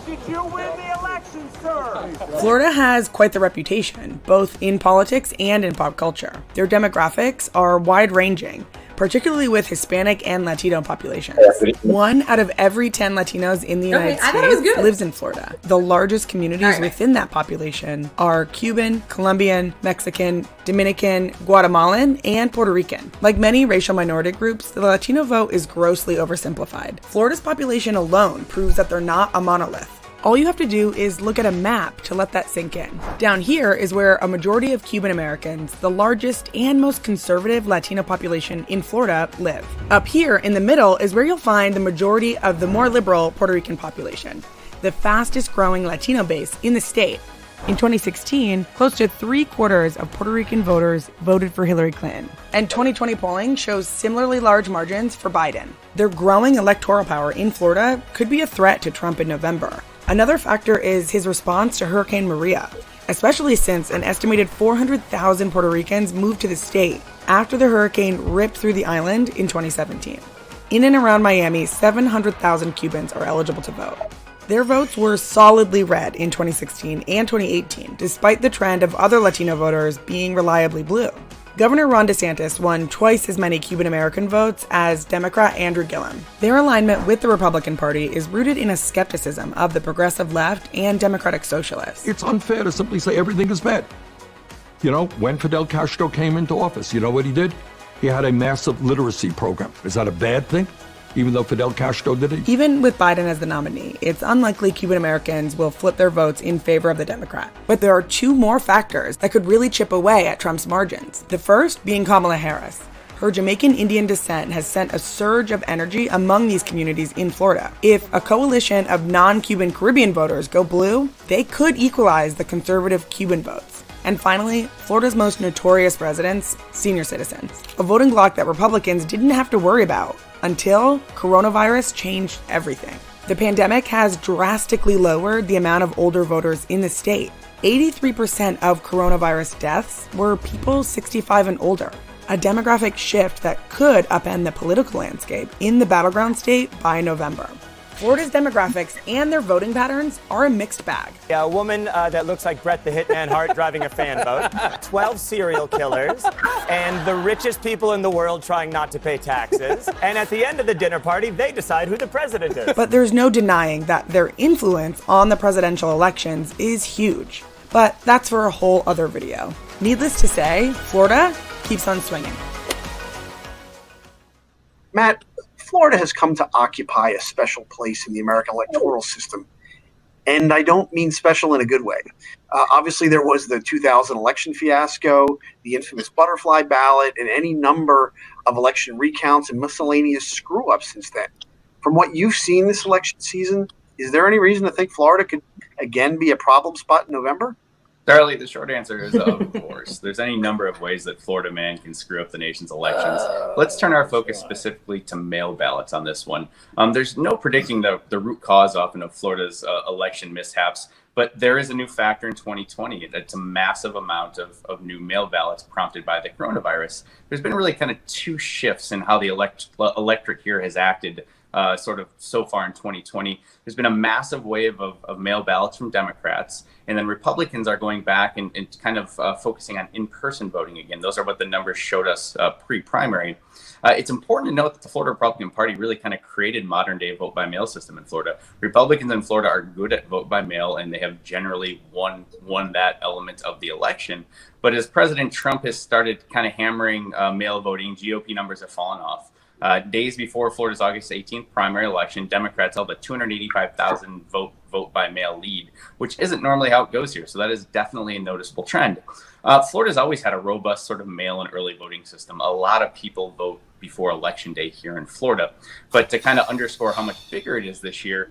Did you win the election, sir? Florida has quite the reputation, both in politics and in pop culture. Their demographics are wide-ranging, particularly with Hispanic and Latino populations. 1 out of every 10 Latinos in the United States lives in Florida. The largest communities within that population are Cuban, Colombian, Mexican, Dominican, Guatemalan, and Puerto Rican. Like many racial minority groups, the Latino vote is grossly oversimplified. Florida's population alone proves that they're not a monolith. All you have to do is look at a map to let that sink in. Down here is where a majority of Cuban Americans, the largest and most conservative Latino population in Florida, live. Up here in the middle is where you'll find the majority of the more liberal Puerto Rican population. the fastest growing Latino base in the state. In 2016, close to 3/4 of Puerto Rican voters voted for Hillary Clinton. And 2020 polling shows similarly large margins for Biden. Their growing electoral power in Florida could be a threat to Trump in November. Another factor is his response to Hurricane Maria, especially since an estimated 400,000 Puerto Ricans moved to the state after the hurricane ripped through the island in 2017. In and around Miami, 700,000 Cubans are eligible to vote. Their votes were solidly red in 2016 and 2018, despite the trend of other Latino voters being reliably blue. Governor Ron DeSantis won twice as many Cuban American votes as Democrat Andrew Gillum. Their alignment with the Republican Party is rooted in a skepticism of the progressive left and democratic socialists. It's unfair to simply say everything is bad. You know, when Fidel Castro came into office, you know what he did? He had a massive literacy program. Is that a bad thing? Even though Fidel Castro did it? Even with Biden as the nominee, it's unlikely Cuban Americans will flip their votes in favor of the Democrat. But there are two more factors that could really chip away at Trump's margins. The first being Kamala Harris. Her Jamaican Indian descent has sent a surge of energy among these communities in Florida. If a coalition of non-Cuban Caribbean voters go blue, they could equalize the conservative Cuban votes. And finally, Florida's most notorious residents, senior citizens, a voting bloc that Republicans didn't have to worry about until coronavirus changed everything. The pandemic has drastically lowered the amount of older voters in the state. 83% of coronavirus deaths were people 65 and older, a demographic shift that could upend the political landscape in the battleground state by November. Florida's demographics and their voting patterns are a mixed bag. Yeah, a woman that looks like Brett the Hitman Hart driving a fan boat, 12 serial killers, and the richest people in the world trying not to pay taxes. And at the end of the dinner party, they decide who the president is. But there's no denying that their influence on the presidential elections is huge. But that's for a whole other video. Needless to say, Florida keeps on swinging. Matt, Florida has come to occupy a special place in the American electoral system, and I don't mean special in a good way. Obviously, there was the 2000 election fiasco, the infamous butterfly ballot, and any number of election recounts and miscellaneous screw-ups since then. From what you've seen this election season, is there any reason to think Florida could again be a problem spot in November? Charlie, the short answer is of course. There's any number of ways that Florida man can screw up the nation's elections. Let's turn our focus specifically to mail ballots on this one. There's no predicting the root cause often of Florida's election mishaps, but there is a new factor in 2020. It's a massive amount of new mail ballots prompted by the coronavirus. There's been really kind of two shifts in how the electorate here has acted sort of so far in 2020. There's been a massive wave of mail ballots from Democrats, and then Republicans are going back and kind of focusing on in-person voting again. Those are what the numbers showed us pre-primary. It's important to note that the Florida Republican Party really kind of created modern-day vote-by-mail system in Florida. Republicans in Florida are good at vote-by-mail, and they have generally won that element of the election. But as President Trump has started kind of hammering mail voting, GOP numbers have fallen off. Days before Florida's August 18th primary election, Democrats held a 285,000 vote by mail lead, which isn't normally how it goes here. So that is definitely a noticeable trend. Florida's always had a robust sort of mail and early voting system. A lot of people vote before election day here in Florida. But to kind of underscore how much bigger it is this year,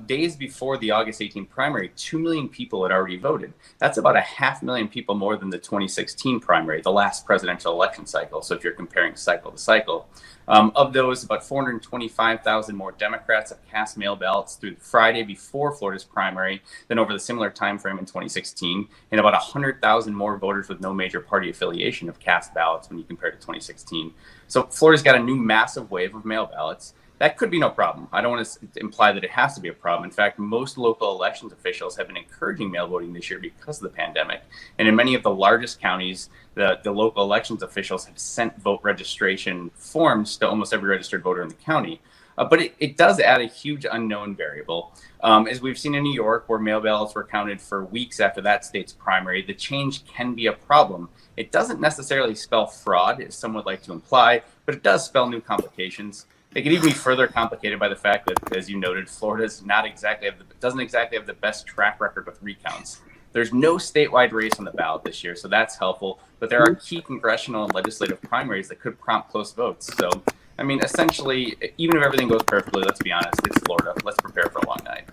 days before the August 18th primary, 2 million people had already voted. That's about 500,000 people more than the 2016 primary, the last presidential election cycle. So if you're comparing cycle to cycle, of those, about 425,000 more Democrats have cast mail ballots through Friday before Florida's primary than over the similar time frame in 2016, and about 100,000 more voters with no major party affiliation have cast ballots when you compare to 2016. So Florida's got a new massive wave of mail ballots. That could be no problem. I don't want to imply that it has to be a problem. In fact, most local elections officials have been encouraging mail voting this year because of the pandemic. And in many of the largest counties, the local elections officials have sent vote registration forms to almost every registered voter in the county. But it does add a huge unknown variable. As we've seen in New York, where mail ballots were counted for weeks after that state's primary, the change can be a problem. It doesn't necessarily spell fraud, as some would like to imply, but it does spell new complications. It can even be further complicated by the fact that, as you noted, Florida doesn't exactly have the best track record with recounts. There's no statewide race on the ballot this year, so that's helpful. But there are key congressional and legislative primaries that could prompt close votes. So, I mean, essentially, even if everything goes perfectly, let's be honest, it's Florida. Let's prepare for a long night.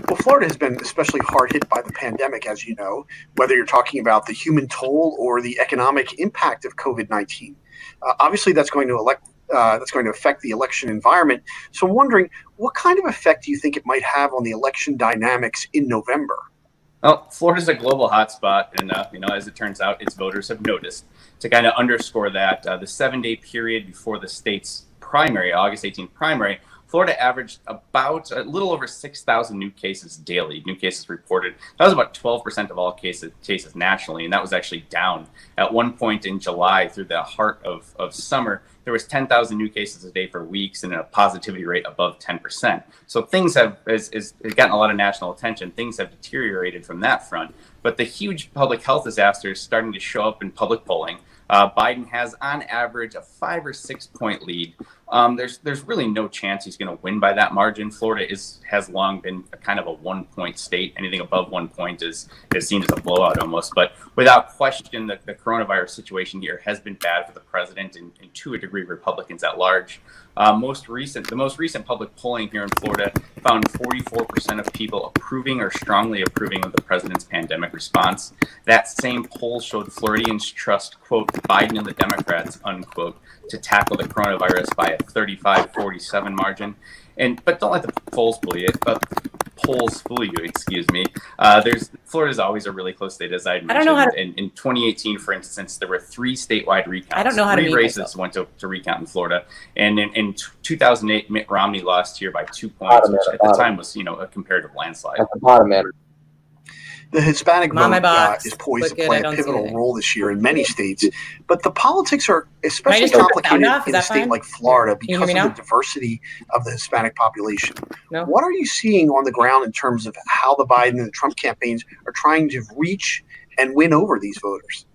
Well, Florida has been especially hard hit by the pandemic, as you know, whether you're talking about the human toll or the economic impact of COVID-19. Obviously, that's going to affect the election environment. So I'm wondering, what kind of effect do you think it might have on the election dynamics in November? Well, Florida's a global hotspot, and as it turns out, its voters have noticed. To kind of underscore that, the 7-day period before the state's primary, August 18th primary, Florida averaged about a little over 6,000 new cases daily, new cases reported. That was about 12% of all cases nationally, and that was actually down. At one point in July, through the heart of summer, there was 10,000 new cases a day for weeks and a positivity rate above 10%. So things have gotten a lot of national attention. Things have deteriorated from that front. But the huge public health disaster is starting to show up in public polling. Biden has, on average, a 5 or 6 point lead. There's really no chance he's going to win by that margin. Florida has long been a kind of a 1 point state. Anything above 1 point is seen as a blowout almost. But without question, the coronavirus situation here has been bad for the president and to a degree Republicans at large. The most recent public polling here in Florida found 44% of people approving or strongly approving of the president's pandemic response. That same poll showed Floridians trust, quote, Biden and the Democrats, unquote, to tackle the coronavirus by a 35-47 margin. But don't let the polls fool you. Excuse me. Florida's always a really close state, as I mentioned. I don't know how to, in 2018, for instance, there were 3 statewide recounts. I don't know how to 3 races went to recount in Florida, and in 2008, Mitt Romney lost here by 2 points, which at the time was a comparative landslide. At the bottom, man. The Hispanic vote is poised to play a pivotal role this year in many states, but the politics are especially complicated in a state like Florida because of the diversity of the Hispanic population. No. What are you seeing on the ground in terms of how the Biden and the Trump campaigns are trying to reach and win over these voters?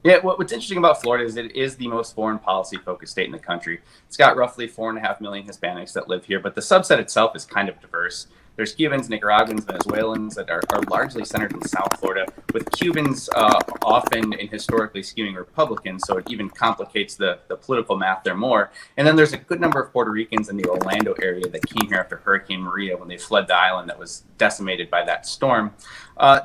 Yeah, what's interesting about Florida is it is the most foreign policy focused state in the country. It's got roughly 4.5 million Hispanics that live here, but the subset itself is kind of diverse. There's Cubans, Nicaraguans, Venezuelans that are largely centered in South Florida, with Cubans often and historically skewing Republican, so it even complicates the political math there more. And then there's a good number of Puerto Ricans in the Orlando area that came here after Hurricane Maria when they fled the island that was decimated by that storm.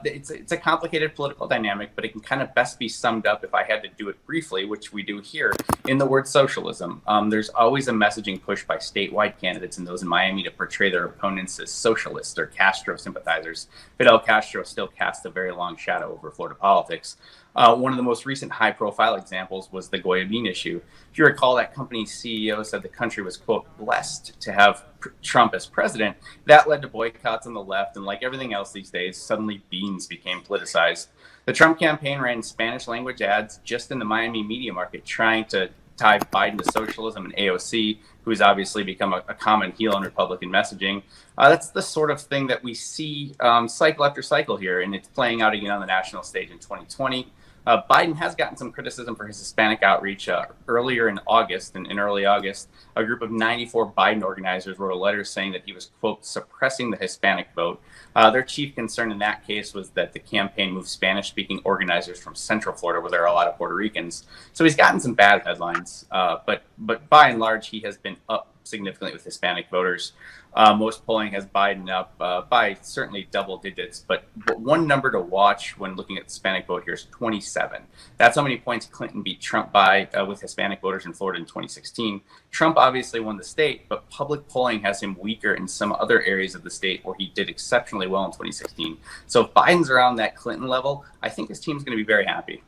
It's a complicated political dynamic, but it can kind of best be summed up, if I had to do it briefly, which we do here, in the word socialism. There's always a messaging push by statewide candidates and those in Miami to portray their opponents as socialists or Castro sympathizers. Fidel Castro still casts a very long shadow over Florida politics. One of the most recent high-profile examples was the Goya bean issue. If you recall, that company's CEO said the country was, quote, blessed to have Trump as president. That led to boycotts on the left, and like everything else these days, suddenly beans became politicized. The Trump campaign ran Spanish-language ads just in the Miami media market, trying to tie Biden to socialism and AOC, who's obviously become a common heel in Republican messaging. That's the sort of thing that we see cycle after cycle here, and it's playing out again on the national stage in 2020. Biden has gotten some criticism for his Hispanic outreach. Earlier in August, in early August, a group of 94 Biden organizers wrote a letter saying that he was, quote, suppressing the Hispanic vote. Their chief concern in that case was that the campaign moved Spanish-speaking organizers from Central Florida, where there are a lot of Puerto Ricans. So he's gotten some bad headlines, but by and large, he has been up significantly with Hispanic voters. Most polling has Biden up by certainly double digits, but one number to watch when looking at the Hispanic vote here is 27. That's how many points Clinton beat Trump by with Hispanic voters in Florida in 2016. Trump obviously won the state, but public polling has him weaker in some other areas of the state where he did exceptionally well in 2016. So if Biden's around that Clinton level, I think his team's going to be very happy.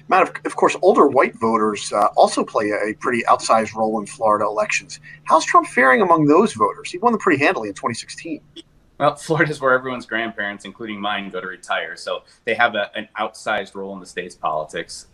Matt, of course, older white voters also play a pretty outsized role in Florida elections. How's Trump faring among those voters? He won them pretty handily in 2016. Well, Florida's where everyone's grandparents, including mine, go to retire. So they have an outsized role in the state's politics.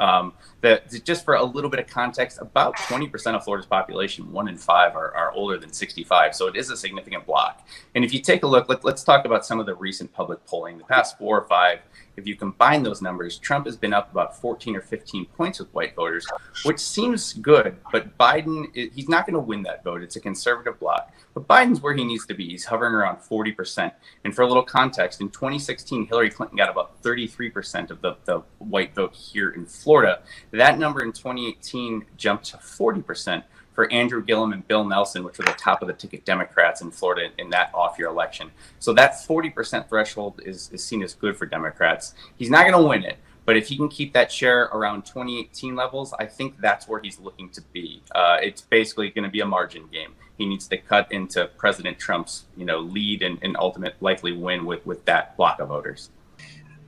Just for a little bit of context, about 20% of Florida's population, 1 in 5, are older than 65. So it is a significant block. And if you take a look, let's talk about some of the recent public polling. The past 4 or 5, if you combine those numbers, Trump has been up about 14 or 15 points with white voters, which seems good. But Biden, he's not going to win that vote. It's a conservative bloc. But Biden's where he needs to be. He's hovering around 40%. And for a little context, in 2016, Hillary Clinton got about 33% of the white vote here in Florida. That number in 2018 jumped to 40% for Andrew Gillum and Bill Nelson, which were the top of the ticket Democrats in Florida in that off-year election. So that 40% threshold is seen as good for Democrats. He's not going to win it, but if he can keep that share around 2018 levels, I think that's where he's looking to be. It's basically going to be a margin game. He needs to cut into President Trump's, lead and ultimate likely win with that block of voters.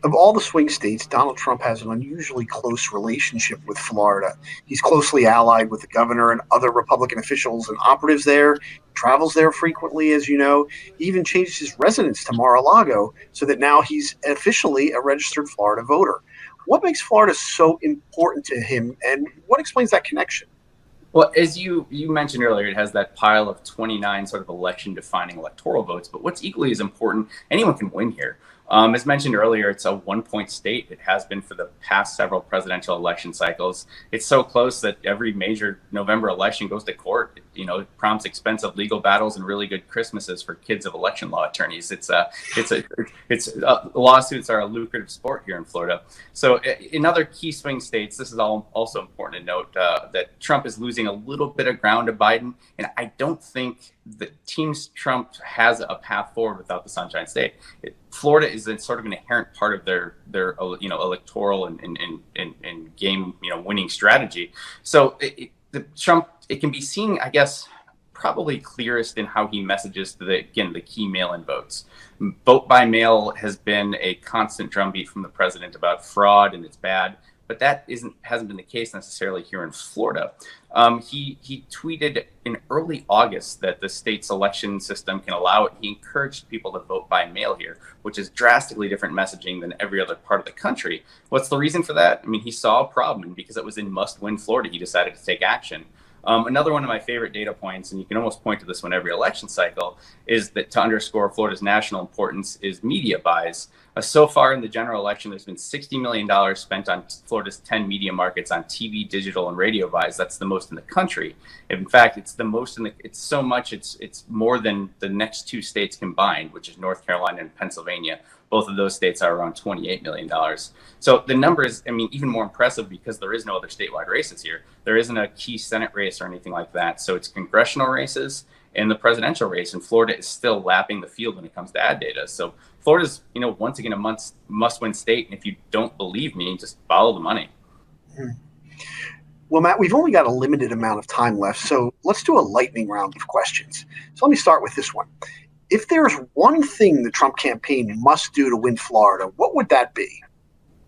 Of all the swing states, Donald Trump has an unusually close relationship with Florida. He's closely allied with the governor and other Republican officials and operatives there, travels there frequently, as you know. He even changed his residence to Mar-a-Lago so that now he's officially a registered Florida voter. What makes Florida so important to him, and what explains that connection? Well, as you mentioned earlier, it has that pile of 29 sort of election-defining electoral votes. But what's equally as important, anyone can win here. As mentioned earlier, it's a one-point state. It has been for the past several presidential election cycles. It's so close that every major November election goes to court. It prompts expensive legal battles and really good Christmases for kids of election law attorneys. Lawsuits are a lucrative sport here in Florida. So in other key swing states, this is also important to note that Trump is losing a little bit of ground to Biden, and I don't think the teams Trump has a path forward without the Sunshine State. Florida is sort of an inherent part of their electoral and game winning strategy. So it can be seen, I guess, probably clearest in how he messages to the key mail-in votes. Vote by mail has been a constant drumbeat from the president about fraud and it's bad. But that hasn't been the case necessarily here in Florida. He tweeted in early August that the state's election system can allow it. He encouraged people to vote by mail here, which is drastically different messaging than every other part of the country. What's the reason for that? I mean, he saw a problem, and because it was in must-win Florida, he decided to take action. Another one of my favorite data points, and you can almost point to this one every election cycle, is that to underscore Florida's national importance is media buys. So far in the general election, there's been $60 million spent on Florida's 10 media markets on TV, digital, and radio buys. That's the most in the country. In fact, it's the most it's so much, it's more than the next two states combined, which is North Carolina and Pennsylvania. Both of those states are around $28 million. So the number is, even more impressive because there is no other statewide races here. There isn't a key Senate race or anything like that. So it's congressional races and the presidential race, and Florida is still lapping the field when it comes to ad data. So Florida's, once again, a must-win state. And if you don't believe me, just follow the money. Well, Matt, we've only got a limited amount of time left, so let's do a lightning round of questions. So let me start with this one. If there's one thing the Trump campaign must do to win Florida, what would that be?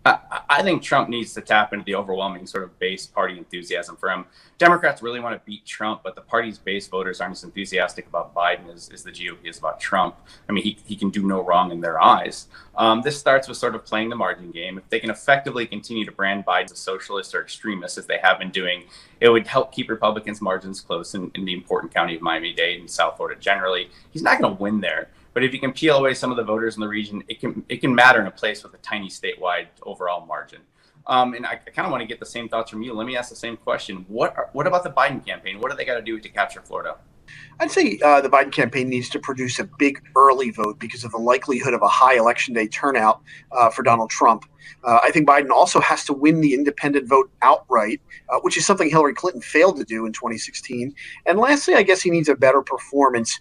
I think Trump needs to tap into the overwhelming sort of base party enthusiasm for him. Democrats really want to beat Trump, but the party's base voters aren't as enthusiastic about Biden as the GOP is about Trump. He can do no wrong in their eyes. This starts with sort of playing the margin game. If they can effectively continue to brand Biden as a socialist or extremist, as they have been doing, it would help keep Republicans' margins close in the important county of Miami-Dade and South Florida generally. He's not going to win there. But if you can peel away some of the voters in the region, it can matter in a place with a tiny statewide overall margin. And I kind of want to get the same thoughts from you. Let me ask the same question. What about the Biden campaign? What do they got to do to capture Florida? I'd say the Biden campaign needs to produce a big early vote because of the likelihood of a high election day turnout for Donald Trump. I think Biden also has to win the independent vote outright, which is something Hillary Clinton failed to do in 2016. And lastly, I guess he needs a better performance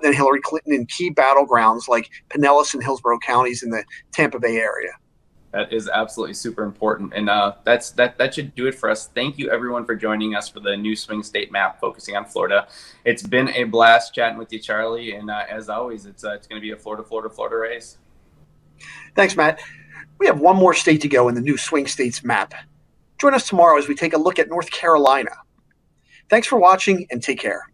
than Hillary Clinton in key battlegrounds like Pinellas and Hillsborough counties in the Tampa Bay area. That is absolutely super important. And that should do it for us. Thank you, everyone, for joining us for the new swing state map focusing on Florida. It's been a blast chatting with you, Charlie. And as always, it's going to be a Florida race. Thanks, Matt. We have one more state to go in the new swing states map. Join us tomorrow as we take a look at North Carolina. Thanks for watching and take care.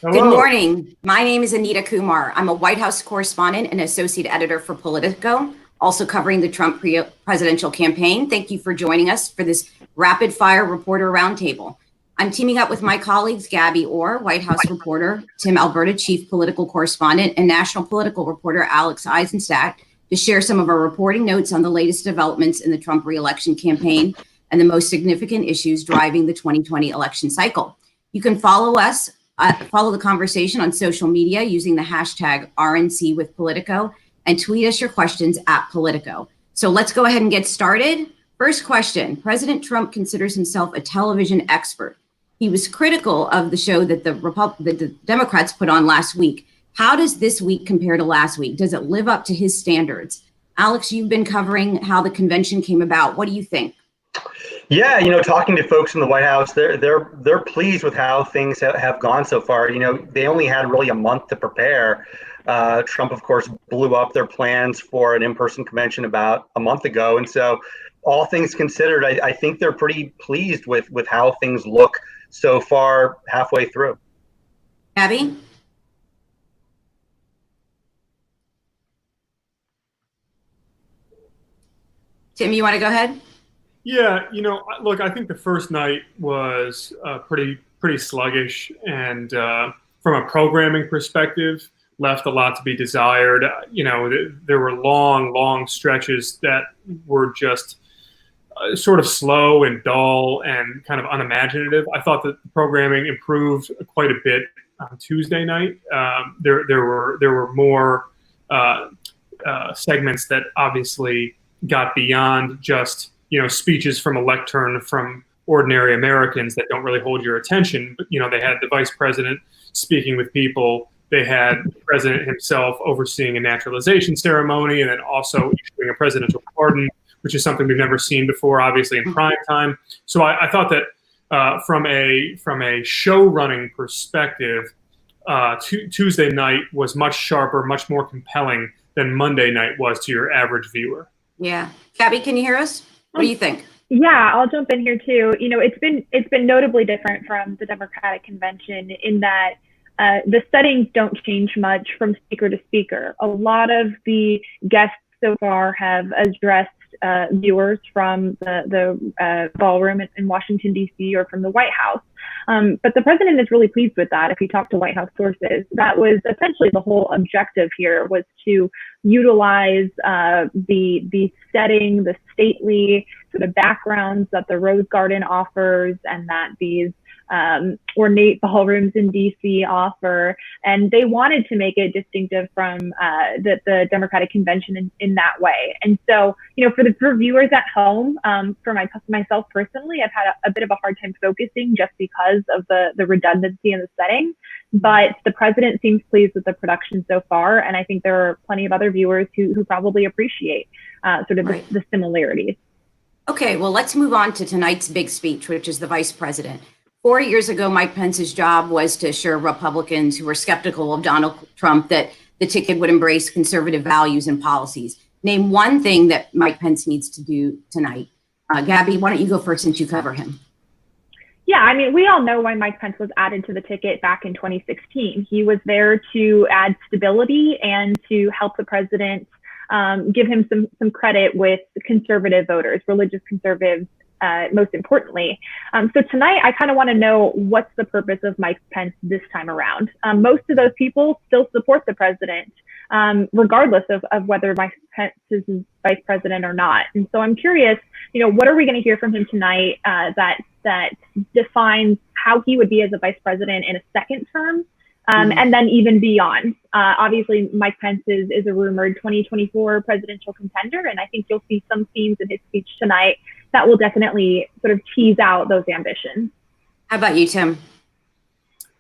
Hello. Good morning. My name is Anita Kumar. I'm a White House correspondent and associate editor for Politico, also covering the Trump presidential campaign. Thank you for joining us for this rapid fire reporter roundtable. I'm teaming up with my colleagues, Gabby Orr, White House reporter, Tim Alberta, chief political correspondent, and national political reporter Alex Eisenstadt, to share some of our reporting notes on the latest developments in the Trump re-election campaign and the most significant issues driving the 2020 election cycle. You can follow us, follow the conversation on social media using the hashtag RNC with Politico, and tweet us your questions at Politico. So let's go ahead and get started. First question: President Trump considers himself a television expert. He was critical of the show that the Democrats put on last week. How does this week compare to last week? Does it live up to his standards? Alex, you've been covering how the convention came about. What do you think? Yeah, talking to folks in the White House, they're pleased with how things have gone so far. They only had really a month to prepare. Trump, of course, blew up their plans for an in-person convention about a month ago. And so all things considered, I think they're pretty pleased with how things look so far halfway through. Abby? Tim, you want to go ahead? Yeah, look, I think the first night was pretty sluggish, and from a programming perspective, left a lot to be desired. There were long stretches that were just sort of slow and dull and kind of unimaginative. I thought that the programming improved quite a bit on Tuesday night. There were more segments that obviously got beyond just speeches from a lectern from ordinary Americans that don't really hold your attention. But they had the vice president speaking with people. They had the president himself overseeing a naturalization ceremony, and then also issuing a presidential pardon, which is something we've never seen before, obviously in prime time. So I thought that from a show running perspective, Tuesday night was much sharper, much more compelling than Monday night was to your average viewer. Yeah. Gabby, can you hear us? What do you think? Yeah, I'll jump in here too. It's been notably different from the Democratic convention in that the settings don't change much from speaker to speaker. A lot of the guests so far have addressed viewers from the ballroom in Washington, D.C. or from the White House. But the president is really pleased with that. If you talk to White House sources, that was essentially the whole objective here, was to utilize the setting, the stately sort of backgrounds that the Rose Garden offers and that these ornate ballrooms in DC offer, and they wanted to make it distinctive from the Democratic convention in that way. And so, for viewers at home, for myself personally, I've had a bit of a hard time focusing just because of the redundancy in the setting. But the president seems pleased with the production so far, and I think there are plenty of other viewers who probably appreciate the similarities. Okay, well, let's move on to tonight's big speech, which is the vice president. 4 years ago, Mike Pence's job was to assure Republicans who were skeptical of Donald Trump that the ticket would embrace conservative values and policies. Name one thing that Mike Pence needs to do tonight. Gabby, why don't you go first since you cover him? Yeah, we all know why Mike Pence was added to the ticket back in 2016. He was there to add stability and to help the president give him some credit with conservative voters, religious conservatives, most importantly. So tonight, I kind of want to know what's the purpose of Mike Pence this time around. Most of those people still support the president, regardless of whether Mike Pence is vice president or not. And so I'm curious, what are we going to hear from him tonight that defines how he would be as a vice president in a second term? And then even beyond. Obviously, Mike Pence is a rumored 2024 presidential contender, and I think you'll see some themes in his speech tonight that will definitely sort of tease out those ambitions. How about you, Tim?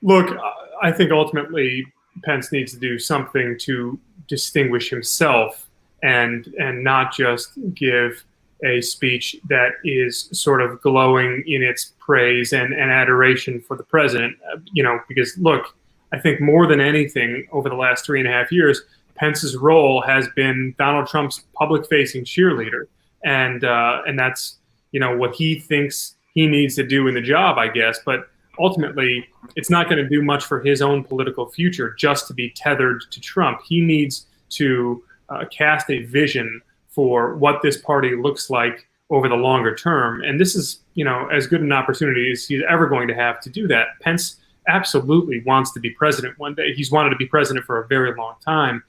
Look, I think ultimately Pence needs to do something to distinguish himself and not just give a speech that is sort of glowing in its praise and adoration for the president, because look, I think more than anything over the last 3.5 years, Pence's role has been Donald Trump's public-facing cheerleader, and that's what he thinks he needs to do in the job, I guess. But ultimately, it's not going to do much for his own political future just to be tethered to Trump. He needs to cast a vision for what this party looks like over the longer term. And this is, as good an opportunity as he's ever going to have to do that. Pence absolutely wants to be president one day. He's wanted to be president for a very long time.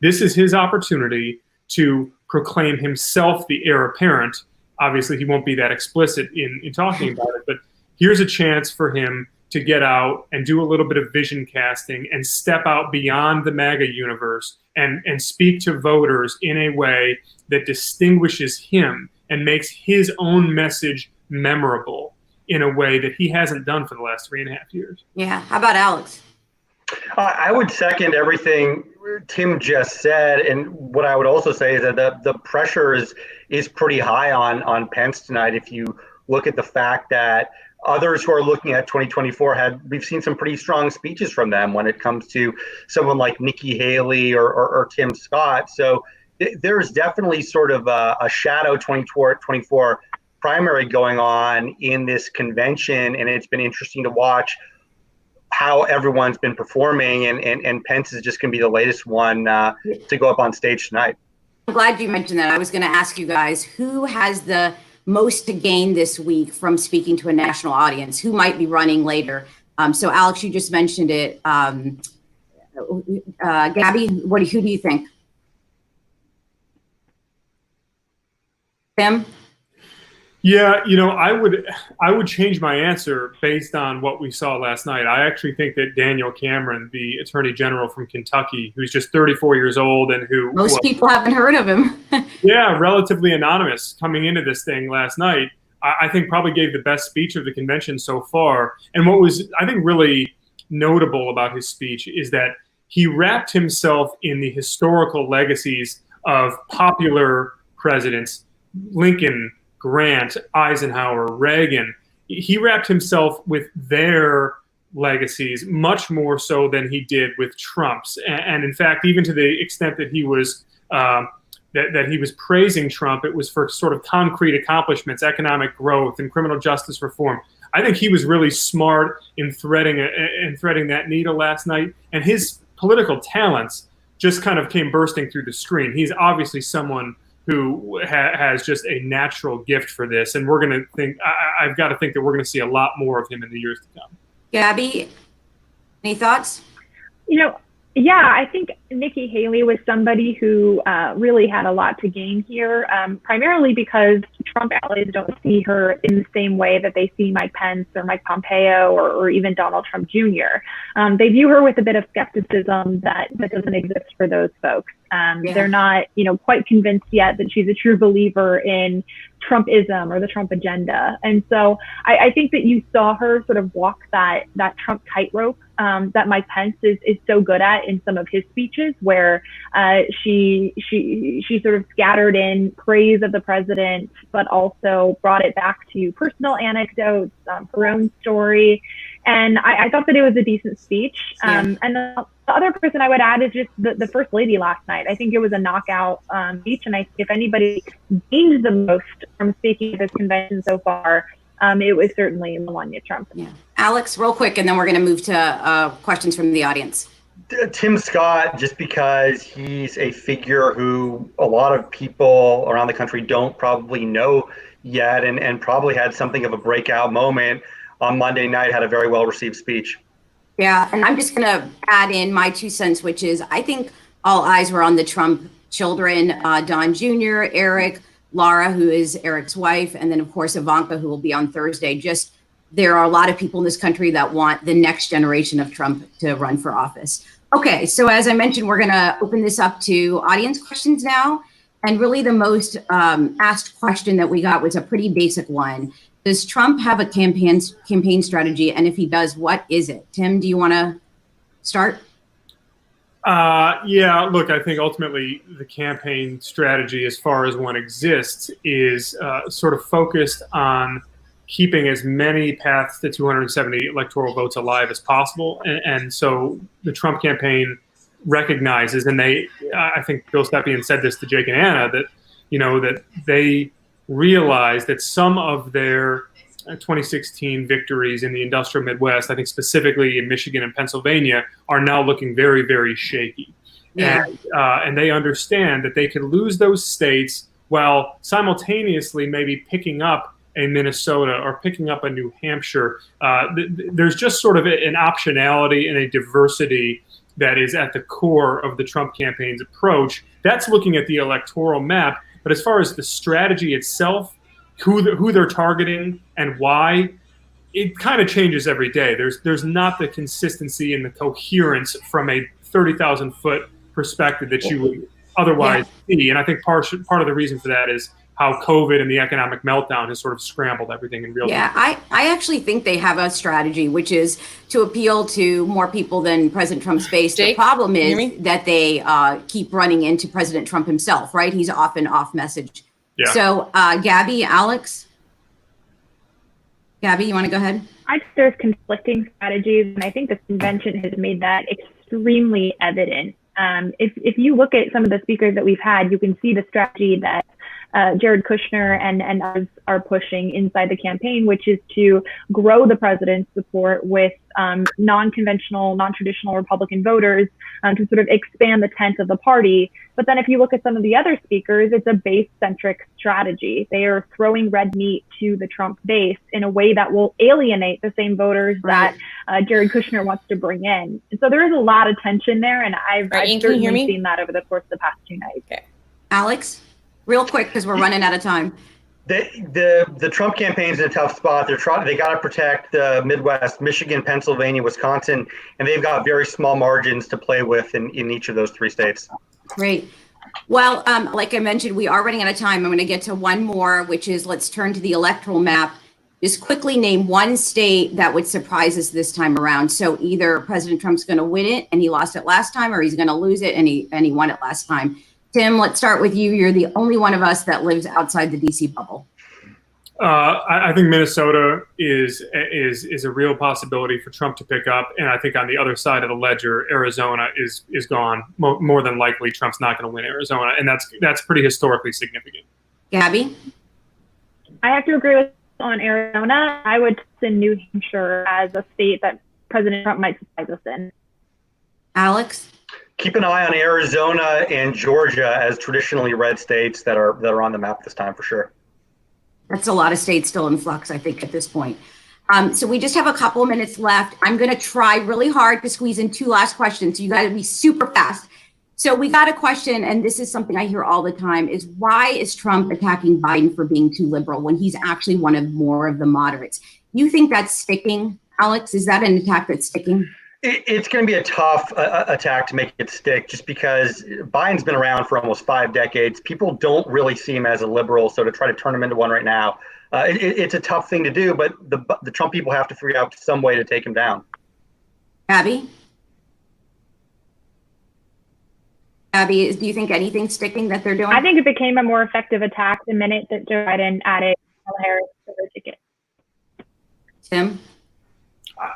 This is his opportunity to proclaim himself the heir apparent. Obviously, he won't be that explicit in talking about it, but here's a chance for him to get out and do a little bit of vision casting and step out beyond the MAGA universe and speak to voters in a way that distinguishes him and makes his own message memorable in a way that he hasn't done for the last 3.5 years. Yeah. How about Alex? I would second everything Tim just said, and what I would also say is that the pressure is pretty high on Pence tonight. If you look at the fact that others who are looking at 2024 we've seen some pretty strong speeches from them when it comes to someone like Nikki Haley or Tim Scott. So there's definitely sort of a shadow 2024 primary going on in this convention, and it's been interesting to watch how everyone's been performing, and Pence is just going to be the latest one to go up on stage tonight. I'm glad you mentioned that. I was going to ask you guys, who has the most to gain this week from speaking to a national audience? Who might be running later? So Alex, you just mentioned it. Gabby, who do you think? Tim? Yeah, I would change my answer based on what we saw last night. I actually think that Daniel Cameron, the Attorney General from Kentucky, who's just 34 years old and who most people haven't heard of him. Yeah, relatively anonymous coming into this thing last night, I think probably gave the best speech of the convention so far. And what was, I think, really notable about his speech is that he wrapped himself in the historical legacies of popular presidents, Lincoln, Grant, Eisenhower, Reagan. He wrapped himself with their legacies much more so than he did with Trump's. And in fact, even to the extent that he was that he was praising Trump, it was for sort of concrete accomplishments, economic growth, and criminal justice reform. I think he was really smart in threading that needle last night, and his political talents just kind of came bursting through the screen. He's obviously someone who has just a natural gift for this. And we're going to think, I've got to think that we're going to see a lot more of him in the years to come. Gabby, any thoughts? Yeah, I think Nikki Haley was somebody who really had a lot to gain here, primarily because Trump allies don't see her in the same way that they see Mike Pence or Mike Pompeo or even Donald Trump Jr. They view her with a bit of skepticism that doesn't exist for those folks. They're not, quite convinced yet that she's a true believer in Trumpism or the Trump agenda. And so I think that you saw her sort of walk that Trump tightrope that Mike Pence is so good at in some of his speeches, where she sort of scattered in praise of the president, but also brought it back to personal anecdotes, her own story. And I thought that it was a decent speech. And the other person I would add is just the First Lady last night. I think it was a knockout speech. And if anybody gained the most from speaking at this convention so far, it was certainly Melania Trump. Yeah. Alex, real quick, and then we're going to move to questions from the audience. Tim Scott, just because he's a figure who a lot of people around the country don't probably know yet, and probably had something of a breakout moment on Monday night, had a very well-received speech. Yeah, and I'm just going to add in my 2 cents, which is I think all eyes were on the Trump children, Don Jr., Eric, Laura, who is Eric's wife, and then, of course, Ivanka, who will be on Thursday. Just there are a lot of people in this country that want the next generation of Trump to run for office. Okay, so as I mentioned, we're going to open this up to audience questions now. And really the most asked question that we got was a pretty basic one. Does Trump have a campaign strategy? And if he does, what is it? Tim, do you want to start? Yeah, look, I think ultimately the campaign strategy, as far as one exists, is sort of focused on keeping as many paths to 270 electoral votes alive as possible. And so the Trump campaign recognizes, and I think Bill Stepien said this to Jake and Anna, that, that they realize that some of their 2016 victories in the industrial Midwest, I think specifically in Michigan and Pennsylvania, are now looking very, very shaky. Yeah. And they understand that they could lose those states while simultaneously maybe picking up a Minnesota or picking up a New Hampshire. There's just sort of an optionality and a diversity that is at the core of the Trump campaign's approach. That's looking at the electoral map. But as far as the strategy itself, who they're targeting and why, it kind of changes every day. There's not the consistency and the coherence from a 30,000 foot perspective that you would otherwise see. And I think part of the reason for that is how COVID and the economic meltdown has sort of scrambled everything in real time. Yeah, I actually think they have a strategy, which is to appeal to more people than President Trump's base. The problem is that they keep running into President Trump himself, right? He's often off message. Yeah. So Gabby, Alex? Gabby, you want to go ahead? I think there's conflicting strategies, and I think the convention has made that extremely evident. If you look at some of the speakers that we've had, you can see the strategy that Jared Kushner and others are pushing inside the campaign, which is to grow the president's support with non-conventional, non-traditional Republican voters to sort of expand the tent of the party. But then if you look at some of the other speakers, it's a base-centric strategy. They are throwing red meat to the Trump base in a way that will alienate the same voters that Jared Kushner wants to bring in. And so there is a lot of tension there, and I've certainly seen that over the course of the past 2 nights. Okay. Alex? Real quick, because we're running out of time. The Trump campaign's in a tough spot. They got to protect the Midwest, Michigan, Pennsylvania, Wisconsin, and they've got very small margins to play with in each of those 3 states. Great. Well, like I mentioned, we are running out of time. I'm going to get to one more, which is let's turn to the electoral map. Just quickly name one state that would surprise us this time around. So either President Trump's going to win it and he lost it last time, or he's going to lose it and he won it last time. Tim, let's start with you. You're the only one of us that lives outside the DC bubble. I think Minnesota is a real possibility for Trump to pick up, and I think on the other side of the ledger, Arizona is gone. More than likely, Trump's not going to win Arizona, and that's pretty historically significant. Gabby, I have to agree with on Arizona. I would send New Hampshire as a state that President Trump might surprise us in. Alex. Keep an eye on Arizona and Georgia as traditionally red states that are on the map this time for sure. That's a lot of states still in flux, I think, at this point. So we just have a couple of minutes left. I'm going to try really hard to squeeze in 2 last questions. So you got to be super fast. So we got a question, and this is something I hear all the time, is why is Trump attacking Biden for being too liberal when he's actually one of more of the moderates? You think that's sticking, Alex? Is that an attack that's sticking? It's going to be a tough attack to make it stick just because Biden's been around for almost 5 decades. People don't really see him as a liberal. So to try to turn him into one right now, it's a tough thing to do. But the Trump people have to figure out some way to take him down. Abby? Abby, do you think anything's sticking that they're doing? I think it became a more effective attack the minute that Joe Biden added Kamala Harris to their ticket. Tim?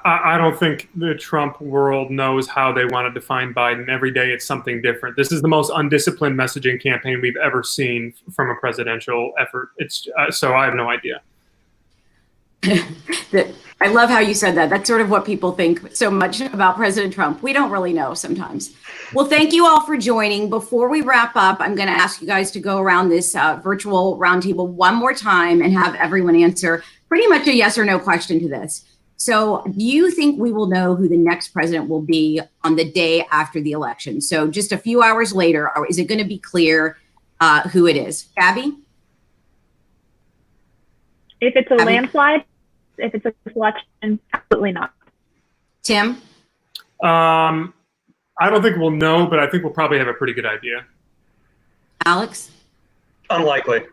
I don't think the Trump world knows how they want to define Biden. Every day it's something different. This is the most undisciplined messaging campaign we've ever seen from a presidential effort. It's so I have no idea. I love how you said that. That's sort of what people think so much about President Trump. We don't really know sometimes. Well, thank you all for joining. Before we wrap up, I'm going to ask you guys to go around this virtual roundtable one more time and have everyone answer pretty much a yes or no question to this. So do you think we will know who the next president will be on the day after the election? So just a few hours later, or is it going to be clear who it is? Gabby? If it's a landslide, if it's a selection, absolutely not. Tim? I don't think we'll know, but I think we'll probably have a pretty good idea. Alex? Unlikely.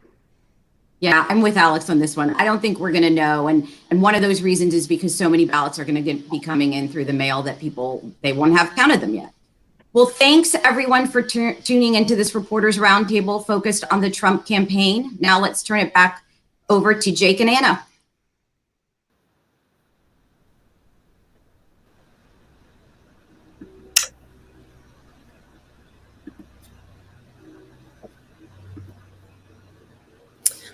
Yeah, I'm with Alex on this one. I don't think we're going to know. And one of those reasons is because so many ballots are going to be coming in through the mail that they won't have counted them yet. Well, thanks everyone for tuning into this Reporters Roundtable focused on the Trump campaign. Now let's turn it back over to Jake and Anna.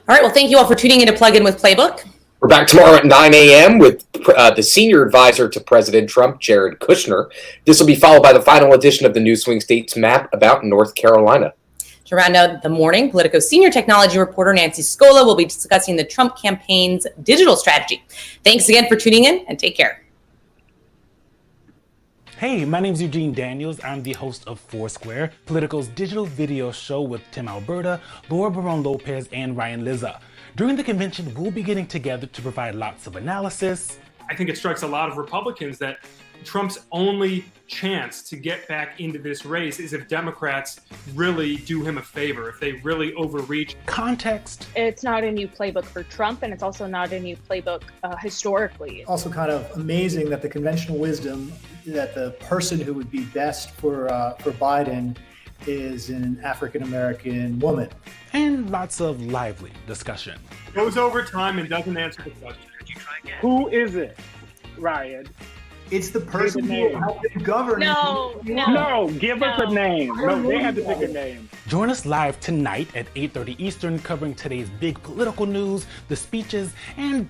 All right, well, thank you all for tuning in to Plug In with Playbook. We're back tomorrow at 9 a.m. with the senior advisor to President Trump, Jared Kushner. This will be followed by the final edition of the New Swing States Map about North Carolina. To round out the morning, Politico senior technology reporter Nancy Scola will be discussing the Trump campaign's digital strategy. Thanks again for tuning in, and take care. Hey, my name is Eugene Daniels. I'm the host of Foursquare, Politico's digital video show with Tim Alberta, Laura Barron Lopez, and Ryan Lizza. During the convention, we'll be getting together to provide lots of analysis. I think it strikes a lot of Republicans that Trump's only chance to get back into this race is if Democrats really do him a favor, if they really overreach. Context. It's not a new playbook for Trump, and it's also not a new playbook historically. Also kind of amazing that the conventional wisdom that the person who would be best for Biden is an African-American woman. And lots of lively discussion. Goes over time and doesn't answer the question. Who is it, Ryan? It's the person who helped him govern. No, give us a name. No, they have to pick a name. Join us live tonight at 8:30 Eastern, covering today's big political news, the speeches, and